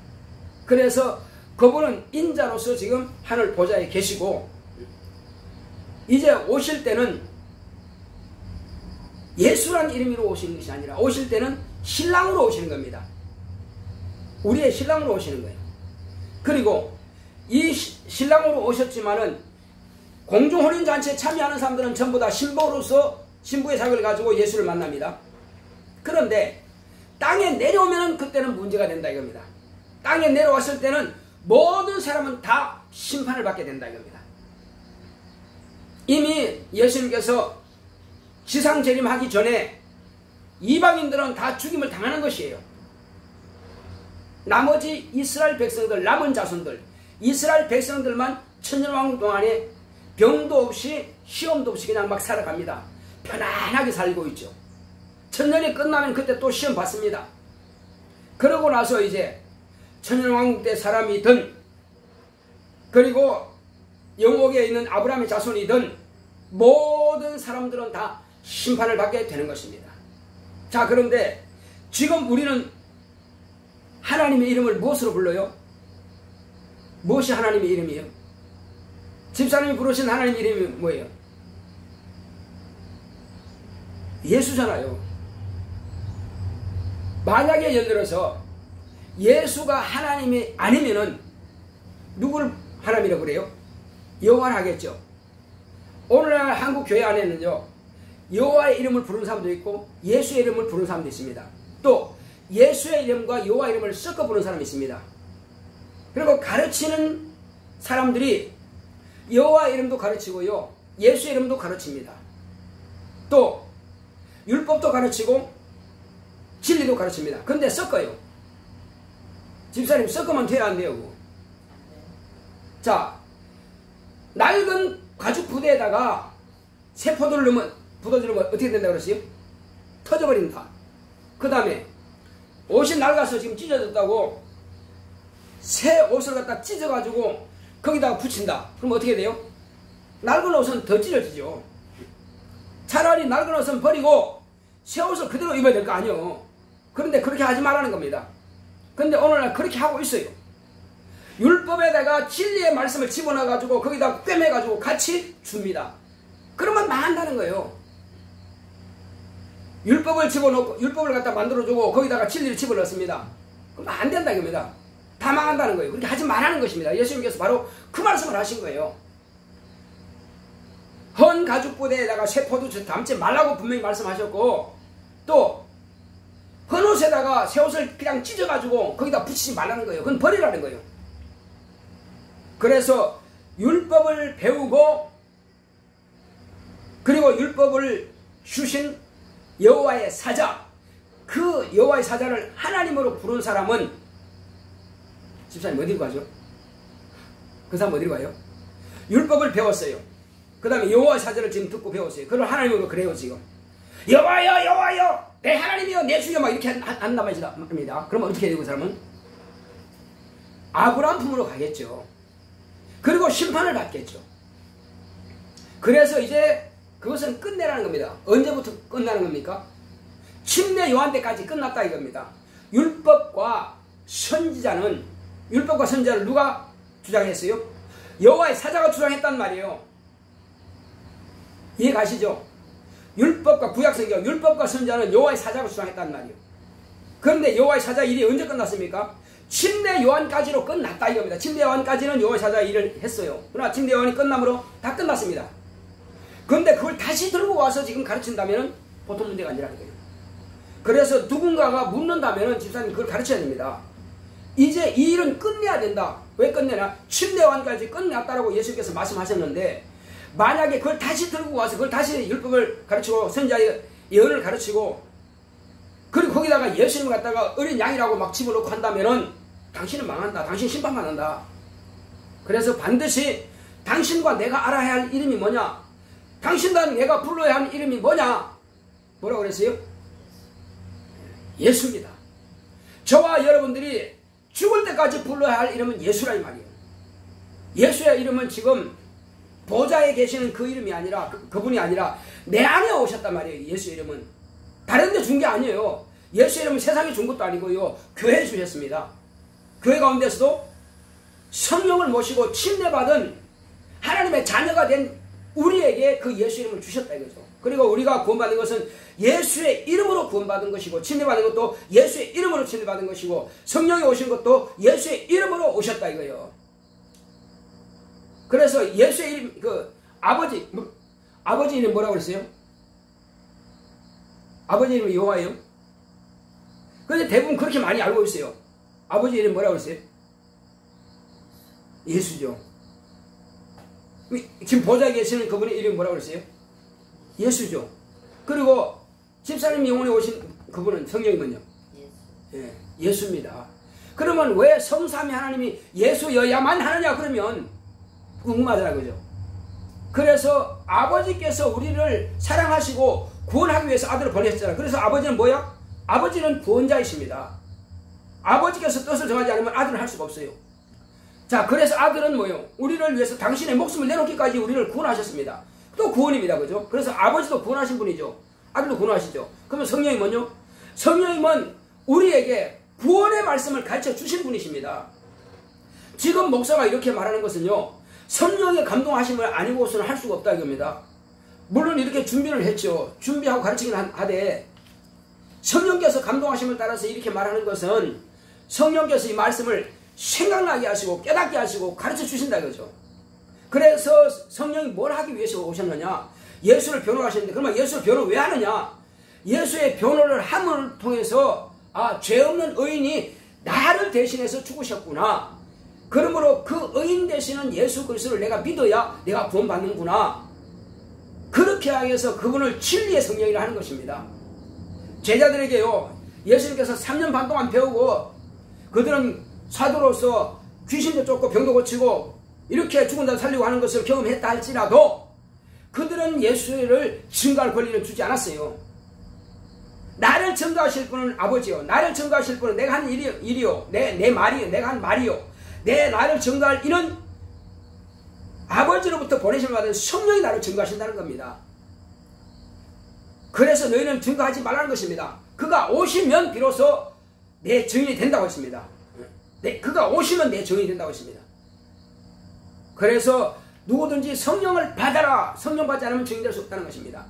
그래서 그분은 인자로서 지금 하늘 보좌에 계시고 이제 오실 때는 예수란 이름으로 오시는 것이 아니라 오실 때는 신랑으로 오시는 겁니다. 우리의 신랑으로 오시는 거예요. 그리고 이 신랑으로 오셨지만은 공중혼인잔치에 참여하는 사람들은 전부 다 신부로서 신부의 자격을 가지고 예수를 만납니다. 그런데 땅에 내려오면 그때는 문제가 된다 이겁니다. 땅에 내려왔을 때는 모든 사람은 다 심판을 받게 된다 이겁니다. 이미 예수님께서 지상 재림하기 전에 이방인들은 다 죽임을 당하는 것이에요. 나머지 이스라엘 백성들, 남은 자손들, 이스라엘 백성들만 천년왕국 동안에 병도 없이 시험도 없이 그냥 막 살아갑니다. 편안하게 살고 있죠. 천년이 끝나면 그때 또 시험 받습니다. 그러고 나서 이제 천년왕국 때 사람이든 그리고 영옥에 있는 아브라함의 자손이든 모든 사람들은 다 심판을 받게 되는 것입니다. 자, 그런데 지금 우리는 하나님의 이름을 무엇으로 불러요? 무엇이 하나님의 이름이에요? 집사님이 부르신 하나님의 이름이 뭐예요? 예수잖아요. 만약에 예를 들어서 예수가 하나님이 아니면은 누구를 하나님이라고 그래요? 여호와를 하겠죠. 오늘날 한국 교회 안에는요, 여호와의 이름을 부르는 사람도 있고 예수의 이름을 부르는 사람도 있습니다. 또 예수의 이름과 여호와 이름을 섞어 부르는 사람이 있습니다. 그리고 가르치는 사람들이 여호와 이름도 가르치고요, 예수의 이름도 가르칩니다. 또 율법도 가르치고 진리도 가르칩니다. 근데 섞어요. 집사님 섞으면 돼야 안 돼요? 자, 낡은 가죽 부대에다가 세포들을 넣으면, 부서지면 어떻게 된다고 그랬어요? 터져버린다. 그 다음에 옷이 낡아서 지금 찢어졌다고 새 옷을 갖다 찢어가지고 거기다가 붙인다. 그럼 어떻게 돼요? 낡은 옷은 더 찢어지죠. 차라리 낡은 옷은 버리고 새 옷을 그대로 입어야 될 거 아니에요. 그런데 그렇게 하지 말라는 겁니다. 근데 오늘날 그렇게 하고 있어요. 율법에다가 진리의 말씀을 집어넣어가지고 거기다 꿰매가지고 같이 줍니다. 그러면 망한다는 거예요. 율법을 집어넣고 율법을 갖다 만들어주고 거기다가 진리를 집어넣습니다. 그럼 안 된다 이겁니다. 다 망한다는 거예요. 그렇게 하지 말라는 것입니다. 예수님께서 바로 그 말씀을 하신 거예요. 헌 가죽 부대에다가 세포도 담지 말라고 분명히 말씀하셨고, 또 헌옷에다가 새 옷을 그냥 찢어가지고 거기다 붙이지 말라는 거예요. 그건 버리라는 거예요. 그래서 율법을 배우고 그리고 율법을 주신 여호와의 사자, 그 여호와의 사자를 하나님으로 부른 사람은 집사님 어디로 가죠? 그 사람 어디로 가요? 율법을 배웠어요. 그 다음에 여호와의 사자를 지금 듣고 배웠어요. 그걸 하나님으로 그래요 지금. 여호와여 여호와여 내 하나님이여 내 주여 막 이렇게 한단 말입니다. 그러면 어떻게 해야 되고 그 사람은? 아브라함 품으로 가겠죠. 그리고 심판을 받겠죠. 그래서 이제 그것은 끝내라는 겁니다. 언제부터 끝나는 겁니까? 침례 요한 때까지 끝났다 이겁니다. 율법과 선지자를 누가 주장했어요? 여호와의 사자가 주장했단 말이에요. 이해 가시죠? 율법과 구약성경, 율법과 선지자는 여호와의 사자가 주장했단 말이에요. 그런데 여호와의 사자 일이 언제 끝났습니까? 침례 요한까지로 끝났다 이겁니다. 침례 요한까지는 여호와의 사자 일을 했어요. 그러나 침례 요한이 끝남으로 다 끝났습니다. 그런데 그걸 다시 들고 와서 지금 가르친다면 보통 문제가 아니라는 거예요. 그래서 누군가가 묻는다면 집사님 그걸 가르쳐야 됩니다. 이제 이 일은 끝내야 된다. 왜 끝내나? 침례 요한까지 끝났다라고 예수께서 말씀하셨는데 만약에 그걸 다시 들고 와서 그걸 다시 율법을 가르치고 선지자의 예언을 가르치고 그리고 거기다가 예수님을 갖다가 어린 양이라고 막 집어넣고 한다면은 당신은 망한다. 당신 심판받는다. 그래서 반드시 당신과 내가 알아야 할 이름이 뭐냐? 당신과 내가 불러야 할 이름이 뭐냐? 뭐라고 그랬어요? 예수입니다. 저와 여러분들이 죽을 때까지 불러야 할 이름은 예수라 이 말이에요. 예수의 이름은 지금 보좌에 계시는 그 이름이 아니라 그분이 아니라 내 안에 오셨단 말이에요. 예수의 이름은 다른 데 준 게 아니에요. 예수의 이름은 세상에 준 것도 아니고요. 교회에 주셨습니다. 교회 가운데서도 성령을 모시고 침례받은 하나님의 자녀가 된 우리에게 그 예수 이름을 주셨다 이거죠. 그리고 우리가 구원받은 것은 예수의 이름으로 구원받은 것이고 침례받은 것도 예수의 이름으로 침례받은 것이고 성령이 오신 것도 예수의 이름으로 오셨다 이거예요. 그래서 예수의 이름, 아버지 이름 뭐라고 그랬어요? 아버지 이름이 여호와예요? 그런데 대부분 그렇게 많이 알고 있어요. 아버지 이름 뭐라고 그랬어요? 예수죠. 지금 보좌에 계시는 그분의 이름이 뭐라고 그랬어요? 예수죠. 그리고 집사님 영혼에 오신 그분은 성령이면요? 예, 예수입니다. 그러면 왜 성삼위 하나님이 예수여야만 하느냐 그러면 궁금하잖아요. 그죠? 그래서 아버지께서 우리를 사랑하시고 구원하기 위해서 아들을 보내셨잖아요. 그래서 아버지는 뭐야? 아버지는 구원자이십니다. 아버지께서 뜻을 정하지 않으면 아들을 할 수가 없어요. 자, 그래서 아들은 뭐예요? 우리를 위해서 당신의 목숨을 내놓기까지 우리를 구원하셨습니다. 또 구원입니다. 그죠? 그래서 아버지도 구원하신 분이죠. 아들도 구원하시죠. 그러면 성령이 뭐죠? 성령님은 우리에게 구원의 말씀을 가르쳐 주신 분이십니다. 지금 목사가 이렇게 말하는 것은요, 성령의 감동하심을 아니고서는 할 수가 없다 이겁니다. 물론 이렇게 준비를 했죠. 준비하고 가르치긴 하되 성령께서 감동하심을 따라서 이렇게 말하는 것은 성령께서 이 말씀을 생각나게 하시고 깨닫게 하시고 가르쳐 주신다 이거죠. 그래서 성령이 뭘 하기 위해서 오셨느냐? 예수를 변호하시는데 그러면 예수를 변호 왜 하느냐? 예수의 변호를 함을 통해서 죄 없는 의인이 나를 대신해서 죽으셨구나. 그러므로 그 의인 되시는 예수 그리스도를 내가 믿어야 내가 구원받는구나. 그렇게 하기 위해서 그분을 진리의 성령이라 하는 것입니다. 제자들에게요, 예수님께서 3년 반 동안 배우고 그들은 사도로서 귀신도 쫓고 병도 고치고 이렇게 죽은 자 살리고 하는 것을 경험했다 할지라도 그들은 예수를 증거할 권리를 주지 않았어요. 나를 증거하실 분은 아버지요. 나를 증거하실 분은 내가 하는 일이요. 내 말이요. 내가 한 말이요. 나를 증거할 이는 아버지로부터 보내심을 받은 성령이 나를 증거하신다는 겁니다. 그래서 너희는 증거하지 말라는 것입니다. 그가 오시면 비로소 내 증인이 된다고 했습니다. 그가 오시면 내 증인이 된다고 했습니다. 그래서 누구든지 성령을 받아라. 성령 받지 않으면 증인될 수 없다는 것입니다.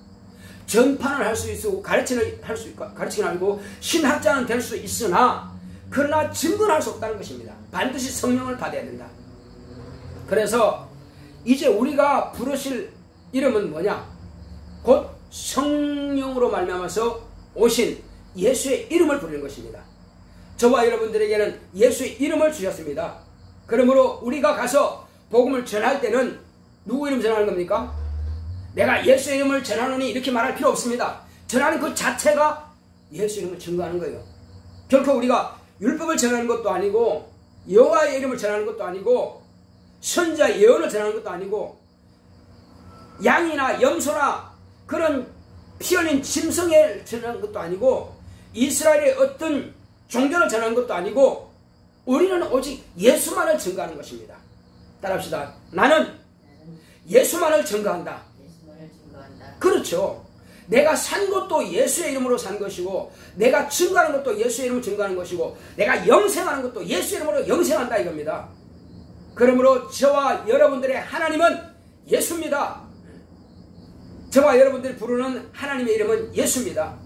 전파를 할 수 있고 가르치긴 알고 신학자는 될 수 있으나 그러나 증거를 할 수 없다는 것입니다. 반드시 성령을 받아야 된다. 그래서 이제 우리가 부르실 이름은 뭐냐? 곧 성령으로 말미암아서 오신 예수의 이름을 부르는 것입니다. 저와 여러분들에게는 예수의 이름을 주셨습니다. 그러므로 우리가 가서 복음을 전할 때는 누구 이름 전하는 겁니까? 내가 예수의 이름을 전하노니 이렇게 말할 필요 없습니다. 전하는 그 자체가 예수 이름을 증거하는 거예요. 결코 우리가 율법을 전하는 것도 아니고 여호와의 이름을 전하는 것도 아니고 선지자의 예언을 전하는 것도 아니고 양이나 염소나 그런 피 흘린 짐승을 전하는 것도 아니고 이스라엘의 어떤 종교를 전하는 것도 아니고 우리는 오직 예수만을 증거하는 것입니다. 따라합시다. 나는 예수만을 증거한다. 그렇죠. 내가 산 것도 예수의 이름으로 산 것이고 내가 증거하는 것도 예수의 이름으로 증거하는 것이고 내가 영생하는 것도 예수의 이름으로 영생한다 이겁니다. 그러므로 저와 여러분들의 하나님은 예수입니다. 저와 여러분들이 부르는 하나님의 이름은 예수입니다.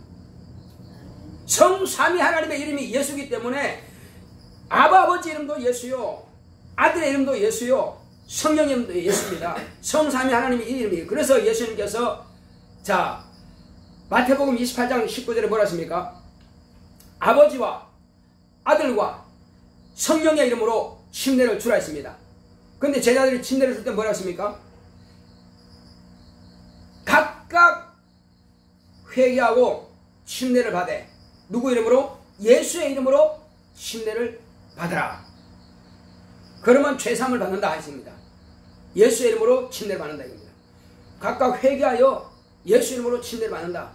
성삼위 하나님의 이름이 예수이기 때문에 아버지 이름도 예수요, 아들의 이름도 예수요, 성령의 이름도 예수입니다. 성삼위 하나님의 이름이에요. 그래서 예수님께서 자 마태복음 28장 19절에 뭐라 하십니까? 아버지와 아들과 성령의 이름으로 침례를 주라 했습니다. 그런데 제자들이 침례를 줄 때 뭐라 했습니까? 각각 회개하고 침례를 받되 누구 이름으로? 예수의 이름으로 침례를 받으라. 그러면 죄사함을 받는다 하십니다. 예수의 이름으로 침례를 받는다 이겁니다. 각각 회개하여 예수 이름으로 침례를 받는다.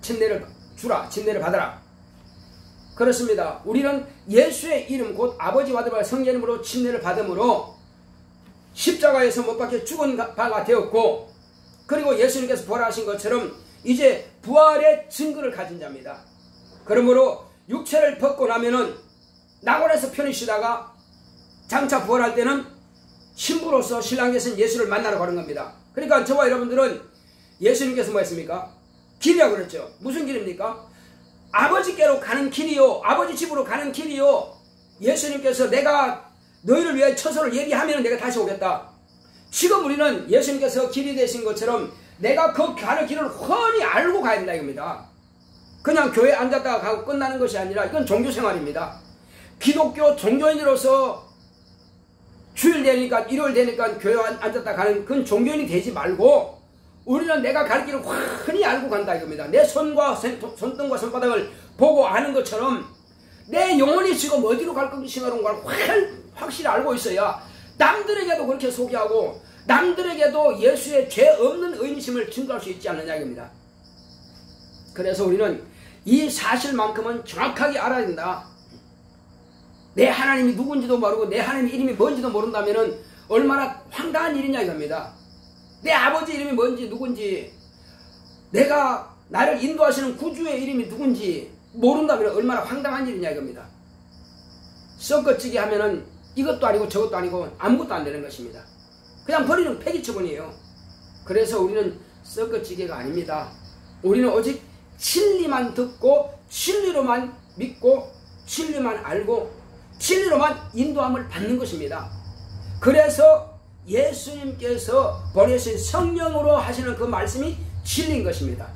침례를 주라. 침례를 받으라. 그렇습니다. 우리는 예수의 이름 곧 아버지와 아들과 성령 이름으로 침례를 받음으로 십자가에서 못 박혀 죽은 바가 되었고 그리고 예수님께서 부활하신 것처럼 이제 부활의 증거를 가진 자입니다. 그러므로 육체를 벗고 나면은 낙원에서 편히 쉬다가 장차 부활할 때는 신부로서 신랑께서는 예수를 만나러 가는 겁니다. 그러니까 저와 여러분들은 예수님께서 뭐 했습니까? 길이라고 그랬죠. 무슨 길입니까? 아버지께로 가는 길이요, 아버지 집으로 가는 길이요. 예수님께서 내가 너희를 위해 처소를 예비하면 내가 다시 오겠다. 지금 우리는 예수님께서 길이 되신 것처럼 내가 그 가는 길을 훤히 알고 가야 된다 이겁니다. 그냥 교회에 앉았다가 가고 끝나는 것이 아니라 이건 종교생활입니다. 기독교 종교인으로서 주일 되니까 일요일 되니까 교회에 앉았다 가는 그건 종교인이 되지 말고 우리는 내가 갈 길을 훤히 알고 간다 이겁니다. 내 손과 손등과 손바닥을 보고 아는 것처럼 내 영혼이 지금 어디로 갈 것인가를 확실히 알고 있어야 남들에게도 그렇게 소개하고 남들에게도 예수의 죄 없는 의인심을 증거할 수 있지 않느냐 이겁니다. 그래서 우리는 이 사실만큼은 정확하게 알아야 된다. 내 하나님이 누군지도 모르고 내 하나님의 이름이 뭔지도 모른다면 얼마나 황당한 일이냐 이겁니다. 내 아버지 이름이 뭔지 누군지 내가 나를 인도하시는 구주의 이름이 누군지 모른다면 얼마나 황당한 일이냐 이겁니다. 썩어찌게 하면은 이것도 아니고 저것도 아니고 아무것도 안 되는 것입니다. 그냥 버리는 폐기 처분이에요. 그래서 우리는 썩어찌개가 아닙니다. 우리는 오직 진리만 듣고 진리로만 믿고 진리만 알고 진리로만 인도함을 받는 것입니다. 그래서 예수님께서 보내신 성령으로 하시는 그 말씀이 진리인 것입니다.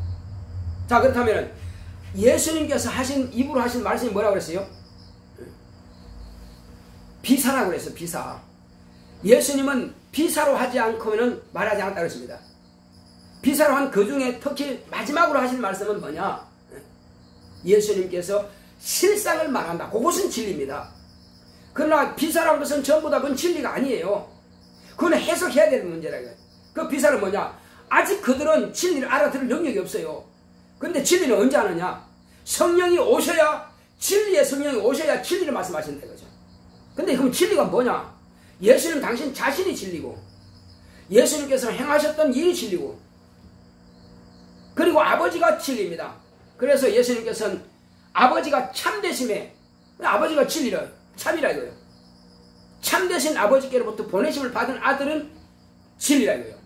자, 그렇다면 예수님께서 입으로 하신 말씀이 뭐라고 그랬어요? 비사라고 그랬어요. 비사. 예수님은 비사로 하지 않고는 말하지 않았다고 했습니다. 비사로 한 그 중에 특히 마지막으로 하신 말씀은 뭐냐? 예수님께서 실상을 말한다. 그것은 진리입니다. 그러나 비사라는 것은 전부 다 그건 진리가 아니에요. 그건 해석해야 되는 문제라. 그 비사는 뭐냐? 아직 그들은 진리를 알아들을 능력이 없어요. 근데 진리는 언제 아느냐? 성령이 오셔야, 진리의 성령이 오셔야 진리를 말씀하신다 이거죠. 근데 그럼 진리가 뭐냐? 예수님 당신 자신이 진리고 예수님께서 행하셨던 일이 진리고 그리고 아버지가 진리입니다. 그래서 예수님께서는 아버지가 참되심에 아버지가 진리라 참이라 이거예요. 참되신 아버지께로부터 보내심을 받은 아들은 진리라 이거예요.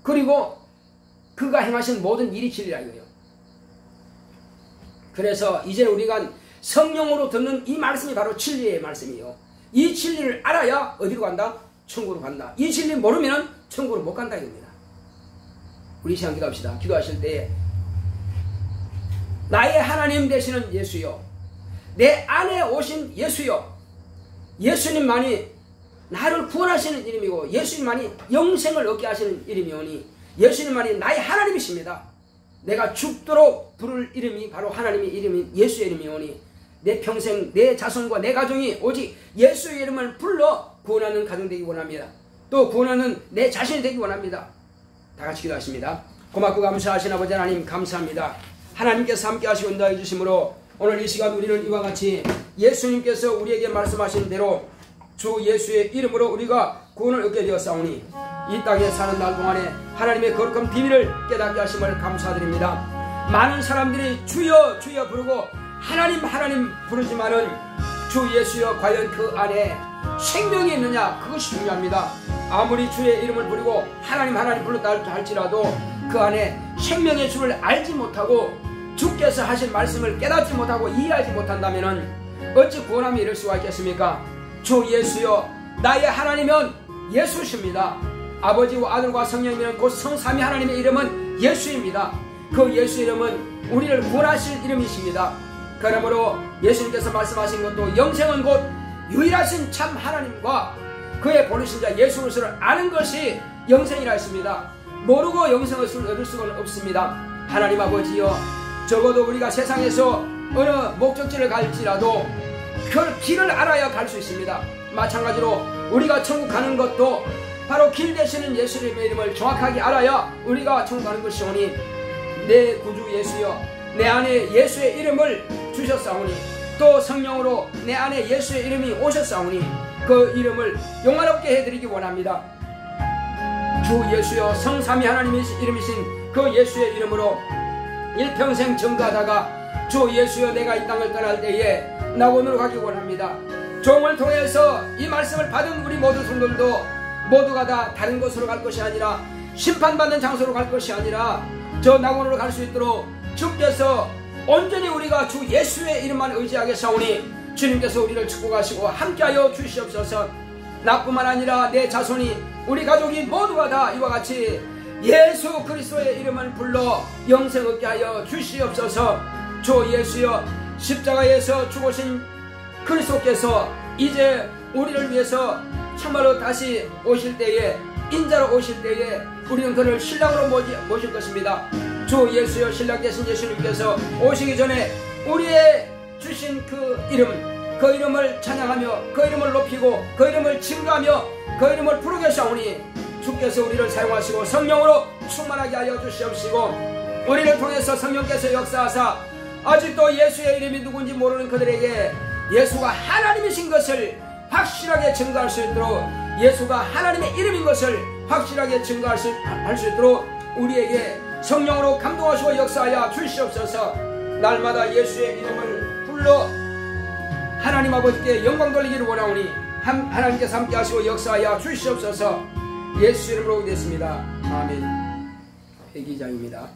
그리고 그가 행하신 모든 일이 진리라 이거예요. 그래서 이제 우리가 성령으로 듣는 이 말씀이 바로 진리의 말씀이에요. 이 진리를 알아야 어디로 간다? 천국으로 간다. 이 진리 모르면 천국으로 못 간다 이겁니다. 우리 시간 기도합시다. 기도하실 때 나의 하나님 되시는 예수여, 내 안에 오신 예수여, 예수님만이 나를 구원하시는 이름이고 예수님만이 영생을 얻게 하시는 이름이오니 예수님만이 나의 하나님이십니다. 내가 죽도록 부를 이름이 바로 하나님의 이름인 예수의 이름이오니 내 평생 내 자손과 내 가정이 오직 예수의 이름을 불러 구원하는 가정 되기 원합니다. 또 구원하는 내 자신이 되기 원합니다. 다 같이 기도하십니다. 고맙고 감사하신 아버지 하나님 감사합니다. 하나님께서 함께 하시고 인도해 주심으로 오늘 이 시간 우리는 이와 같이 예수님께서 우리에게 말씀하신 대로 주 예수의 이름으로 우리가 구원을 얻게 되었사오니 이 땅에 사는 날 동안에 하나님의 거룩한 비밀을 깨닫게 하심을 감사드립니다. 많은 사람들이 주여 주여 부르고 하나님 하나님 부르지만은 주 예수여 과연 그 안에 생명이 있느냐, 그것이 중요합니다. 아무리 주의 이름을 부르고 하나님 하나님 불렀다 할지라도 그 안에 생명의 주를 알지 못하고 주께서 하신 말씀을 깨닫지 못하고 이해하지 못한다면 어찌 구원함에 이를 수가 있겠습니까? 주 예수여, 나의 하나님은 예수십니다. 아버지와 아들과 성령이면 곧 성삼위 하나님의 이름은 예수입니다. 그 예수 이름은 우리를 구원하실 이름이십니다. 그러므로 예수님께서 말씀하신 것도 영생은 곧 유일하신 참 하나님과 그의 보내신 자 예수 그리스도를 아는 것이 영생이라 했습니다. 모르고 영생을 얻을 수가 없습니다. 하나님 아버지여, 적어도 우리가 세상에서 어느 목적지를 갈지라도 그 길을 알아야 갈 수 있습니다. 마찬가지로 우리가 천국 가는 것도 바로 길 되시는 예수님의 이름을 정확하게 알아야 우리가 천국 가는 것이오니 내 구주 예수여, 내 안에 예수의 이름을 주셨사오니 또 성령으로 내 안에 예수의 이름이 오셨사오니 그 이름을 영화롭게 해드리기 원합니다. 주 예수여, 성삼위 하나님의 이름이신 그 예수의 이름으로 일평생 증거하다가 주 예수여, 내가 이 땅을 떠날 때에 낙원으로 가기 원합니다. 종을 통해서 이 말씀을 받은 우리 모든 성도들도 모두가 다 다른 곳으로 갈 것이 아니라 심판받는 장소로 갈 것이 아니라 저 낙원으로 갈 수 있도록 주께서 온전히 우리가 주 예수의 이름만 의지하게 사오니 주님께서 우리를 축복하시고 함께하여 주시옵소서. 나뿐만 아니라 내 자손이 우리 가족이 모두가 다 이와 같이 예수 그리스도의 이름을 불러 영생 얻게 하여 주시옵소서. 주 예수여, 십자가에서 죽으신 그리스도께서 이제 우리를 위해서 참말로 다시 오실 때에, 인자로 오실 때에 우리는 그를 신랑으로 모실 것입니다. 주 예수여, 신랑 되신 예수님께서 오시기 전에 우리의 주신 그 이름을 찬양하며 그 이름을 높이고 그 이름을 증거하며 그 이름을 부르게 하오니 주께서 우리를 사용하시고 성령으로 충만하게 하여 주시옵시고 우리를 통해서 성령께서 역사하사 아직도 예수의 이름이 누군지 모르는 그들에게 예수가 하나님이신 것을 확실하게 증거할 수 있도록, 예수가 하나님의 이름인 것을 확실하게 증거할 수 있도록 우리에게 성령으로 감동하시고 역사하여 주시옵소서. 날마다 예수의 이름을 불러 하나님 아버지께 영광 돌리기를 원하오니 하나님께서 함께 하시고 역사하여 주시옵소서. 예수 이름으로 기도했습니다. 아멘. 회기장입니다.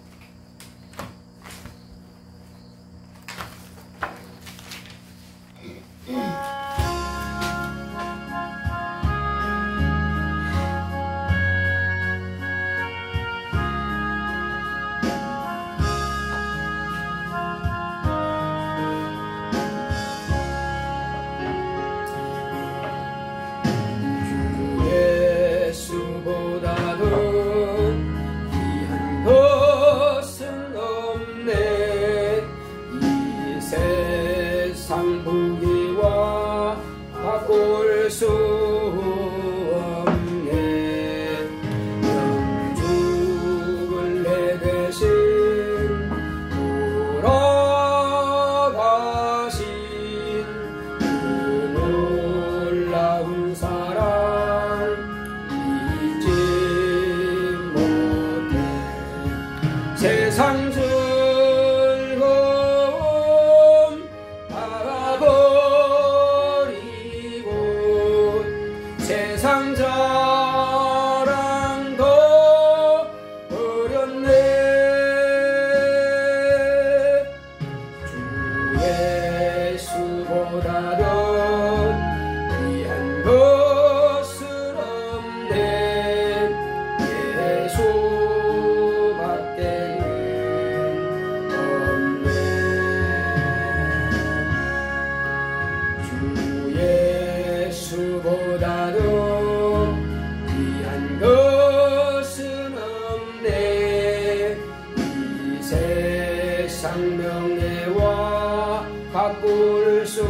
정례와 바꿀 수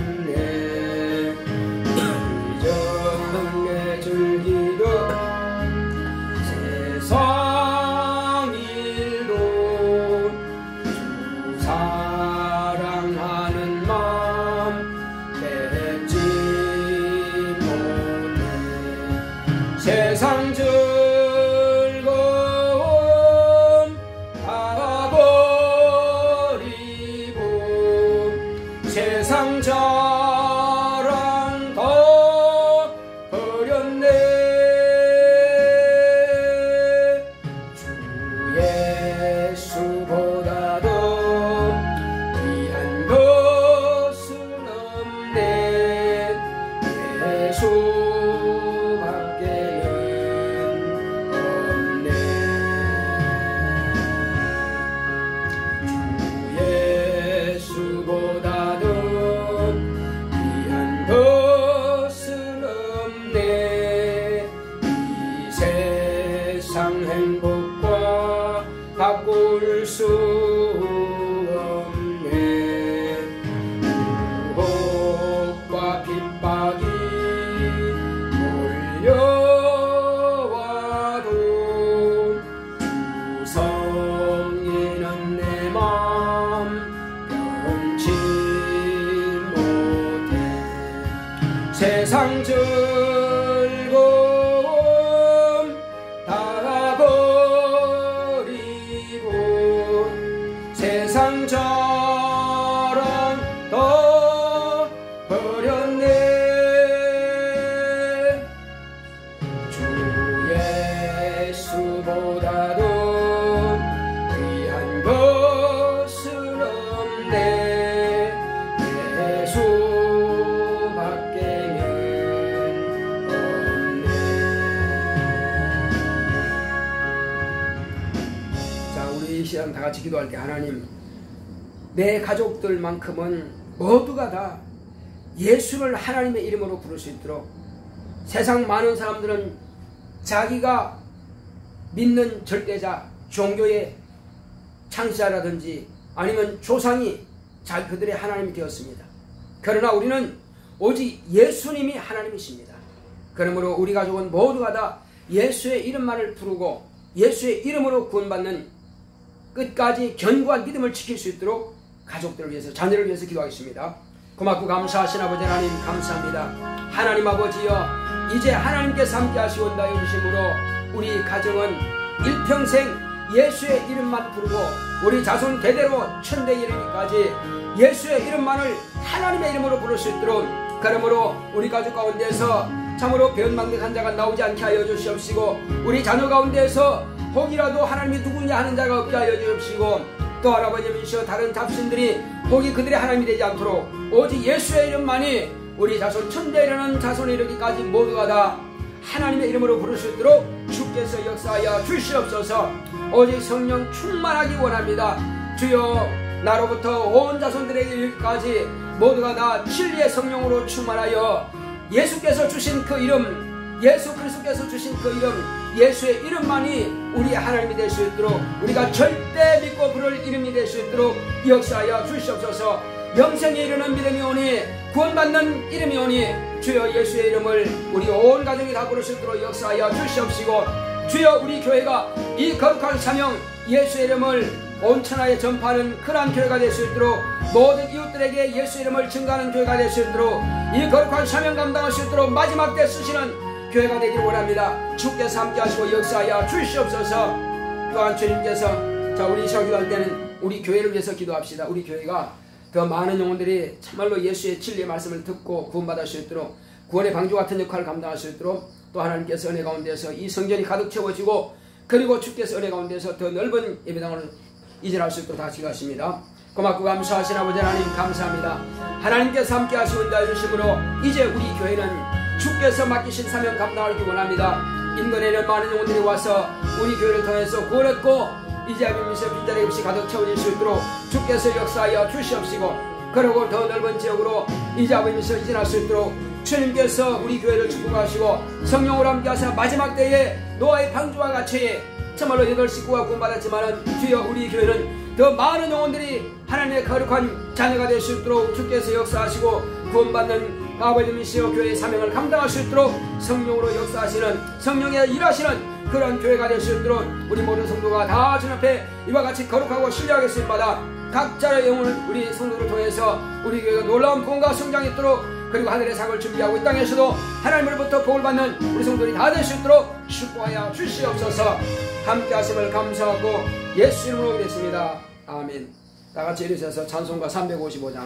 없네. 정례 줄기도 세상 일도 주 사랑하는 마음 뺏지 못해. 세상 즐거움 다 버리고 세상 자랑 더 버렸네. 주 예수보다도 귀한 것은 없네. 예수밖에는 없네. 주 예수보다도 귀한 것은 없네. 이 세상 행복과 바꿀 수 없네. 유혹과 핍박이 몰려와도 주 성에는 내 맘 변치 못해. 세상 즐거움 다 버리고 세상 자랑 더 버렸네. 주 예수보다도 귀한 것은 없네. 예수밖에는 없네. 자, 우리 이 시간 다 같이 기도할 때 하나님, 내 가족들만큼은 모두가 다 예수를 하나님의 이름으로 부를 수 있도록, 세상 많은 사람들은 자기가 믿는 절대자, 종교의 창시자라든지 아니면 조상이 그들의 하나님이 되었습니다. 그러나 우리는 오직 예수님이 하나님이십니다. 그러므로 우리 가족은 모두가 다 예수의 이름만을 부르고 예수의 이름으로 구원받는 끝까지 견고한 믿음을 지킬 수 있도록 가족들을 위해서, 자녀를 위해서 기도하겠습니다. 고맙고 감사하신 아버지 하나님, 감사합니다. 하나님 아버지여, 이제 하나님께서 함께 하시온다 여기심으로 우리 가정은 일평생 예수의 이름만 부르고 우리 자손 대대로 천대 이르기까지 예수의 이름만을 하나님의 이름으로 부를 수 있도록, 그러므로 우리 가족 가운데서 참으로 변망대한 자가 나오지 않게 하여 주시옵시고, 우리 자녀 가운데서 혹이라도 하나님이 누구냐 하는 자가 없게 하여 주시옵시고, 또 할아버지이시여 다른 잡신들이 혹이 그들의 하나님이 되지 않도록 오직 예수의 이름만이 우리 자손 천대 이르는 자손에 이르기까지 모두가 다 하나님의 이름으로 부를 수 있도록 주께서 역사하여 주시옵소서. 오직 성령 충만하기 원합니다. 주여, 나로부터 온 자손들에게 이르기까지 모두가 다 진리의 성령으로 충만하여 예수께서 주신 그 이름, 예수 그리스도께서 주신 그 이름, 예수의 이름만이 우리의 하나님이 될 수 있도록, 우리가 절대 믿고 부를 이름이 될 수 있도록 역사하여 주시옵소서. 영생에 이르는 믿음이 오니, 구원받는 이름이 오니, 주여 예수의 이름을 우리 온 가정이 다 부를 수 있도록 역사하여 주시옵시고, 주여 우리 교회가 이 거룩한 사명, 예수의 이름을 온 천하에 전파하는 그러한 교회가 될 수 있도록, 모든 이웃들에게 예수 이름을 증거하는 교회가 될 수 있도록, 이 거룩한 사명 감당할 수 있도록 마지막 때 쓰시는 교회가 되기를 원합니다. 주께서 함께 하시고 역사하여 주시옵소서. 또한 주님께서, 자, 우리 시간 기도할 때는 우리 교회를 위해서 기도합시다. 우리 교회가 더 많은 영혼들이 참말로 예수의 진리의 말씀을 듣고 구원받을 수 있도록, 구원의 방주 같은 역할을 감당할 수 있도록, 또 하나님께서 은혜 가운데서 이 성전이 가득 채워지고, 그리고 주께서 은혜 가운데서 더 넓은 예배당을 이전할 수 있도록 다 같이 기도하십니다. 고맙고 감사하신 아버지 하나님, 감사합니다. 하나님께서 함께 하시온다 이러심으로 이제 우리 교회는 주께서 맡기신 사명 감당하기 원합니다. 인근에는 많은 영혼들이 와서 우리 교회를 통해서 구원 얻고 이제 하면서 빈자리 없이 가득 채워질 수 있도록 주께서 역사하여 주시옵시고, 그리고 더 넓은 지역으로 이제 하면서 이전할 수 있도록 주님께서 우리 교회를 축복하시고 성령으로 함께하사 마지막 때에 노아의 방주와 같이 참말로 8 식구가 구원받았지만은 주여 우리 교회는 더 많은 영혼들이 하나님의 거룩한 자녀가 될 수 있도록 주께서 역사하시고 구원받는 아버지이시여 교회의 사명을 감당할 수 있도록 성령으로 역사하시는 성령의 일하시는 그런 교회가 될 수 있도록 우리 모든 성도가 다 주님 앞에 이와 같이 거룩하고 신뢰하게 쓰임마다 각자의 영혼을 우리 성도를 통해서 우리 교회가 놀라운 부흥과 성장했도록 그리고 하늘의 상을 준비하고 이 땅에서도 하나님으로부터 복을 받는 우리 성도들이 다 될 수 있도록 축복하여 주시옵소서. 함께 하심을 감사하고 예수 이름으로 기도했습니다. 아멘. 다 같이 일으켜서 찬송가 355장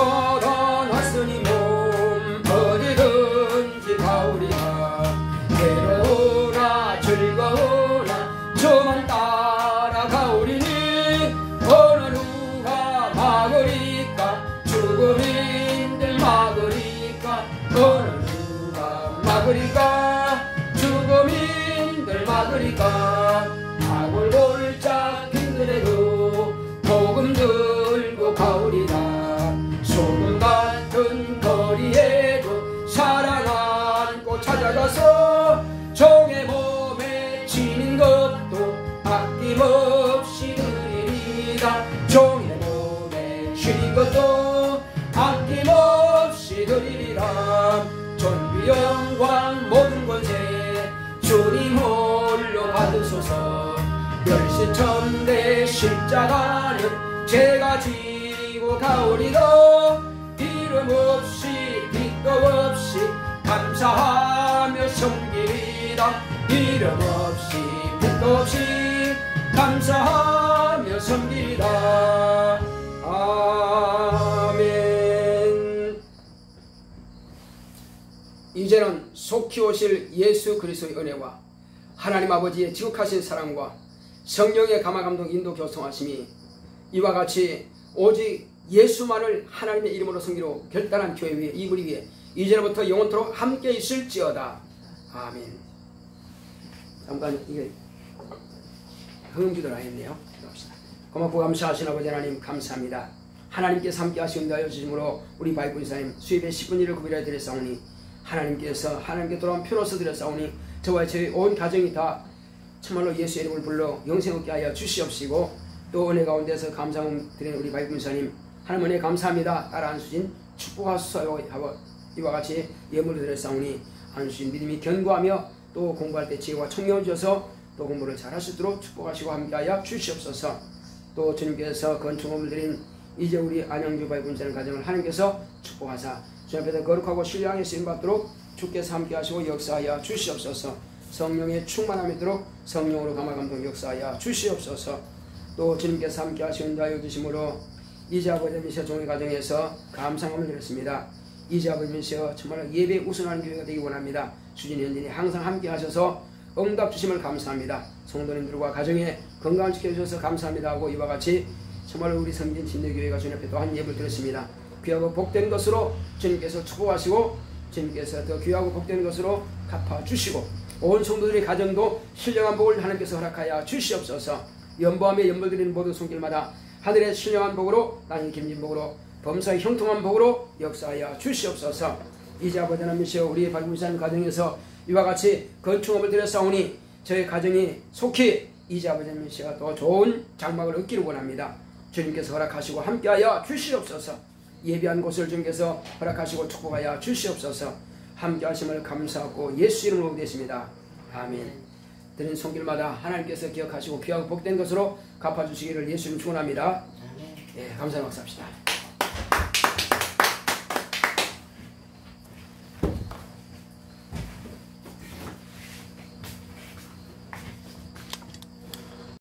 벗어났으니 몸 어디든지 가오리라. 괴로우나 즐거우나 저만 따라가오리니 어느 누가 막으리까. 죽음인들 막으리까. 어느 누가 막으리까. 죽음인들 막으리까. 아골골짝 힘들어도 복음 들고 가오리라. 소금 같은 거리에도 사랑 안고 찾아가서 종의 몸에 지닌 것도 아낌없이 드리리라. 종의 몸에 지닌 것도 아낌없이 드리리라. 존귀 영광 모든 권세 주님 홀로 받으소서. 멸시천대 십자가는 제가 지고 가오리라. 이름 없이 빛도 없이 감사하며 섬기리라. 이름 없이 빛도 없이 감사하며 섬기리라. 아멘. 이제는 속히 오실 예수 그리스도의 은혜와 하나님 아버지의 지극하신 사랑과 성령의 감화감동 인도 교통하심이 이와 같이 오직 예수만을 하나님의 이름으로 섬기로 결단한 교회 위에 이 무리 위에 이제부터 영원토록 함께 있을지어다. 아멘. 잠깐 이게 흥기도라 했네요. 고맙고 감사하신 아버지 하나님 감사합니다. 하나님께서 함께 하시는 하여 주심으로 우리 바이블사님 수입의 10분 일을 구비하여 드렸사오니 하나님께서 하나님께 돌아온 표로서 드렸사오니 저와 저희 온 가정이 다 정말로 예수의 이름을 불러 영생 얻게 하여 주시옵시고 또 은혜 가운데서 감사함 드리는 우리 바이블사님 하나님 은혜 감사합니다. 따라 안수진 축복하소서 하고 이와 같이 예물을 드렸사오니 안수진 믿음이 견고하며 또 공부할 때 지혜와 청명을 주셔서 또 공부를 잘 할 수 있도록 축복하시고 함께하여 주시옵소서. 또 주님께서 건축업을 드린 이제 우리 안양주 바이블사님 가정을 하나님께서 축복하사 주님 앞에서 거룩하고 신령하게 쓰임받도록 주께서 함께하시고 역사하여 주시옵소서. 성령의 충만함이 있도록 성령으로 감화감동 역사하여 주시옵소서. 또 주님께서 함께하시는 자여 주심으로 이제 아버지이시여 종의 가정에서 감사함을 드렸습니다. 이제 아버지이시여 정말 예배에 우선하는 교회가 되기 원합니다. 주진 현진이 항상 함께하셔서 응답 주심을 감사합니다. 성도님들과 가정에 건강을 지켜주셔서 감사합니다 하고 이와 같이 정말 우리 성진 진례교회가 주님 앞에 또한 예배를 드렸습니다. 귀하고 복된 것으로 주님께서 축복하시고 주님께서 더 귀하고 복된 것으로 갚아주시고 온 성도들의 가정도 신령한 복을 하나님께서 허락하여 주시옵소서. 연보하며 연벌드리는 모든 손길마다 하늘의 신령한 복으로 나는 김진 복으로 범사의 형통한 복으로 역사하여 주시옵소서. 이제 아버지 하나님이시여 우리의 발굴산 가정에서 이와 같이 건축업을 드렸사오니 저희 가정이 속히 이제 아버지 하나님이시여 더 좋은 장막을 얻기를 원합니다. 주님께서 허락하시고 함께하여 주시옵소서. 예비한 곳을 주님께서 허락하시고 축복하여 주시옵소서. 함께하심을 감사하고 예수 이름으로 기도했습니다. 아멘. 드린 손길마다 하나님께서 기억하시고 귀하고 복된 것으로 갚아주시기를 예수 이름 축원합니다. 예, 감사하고 합시다.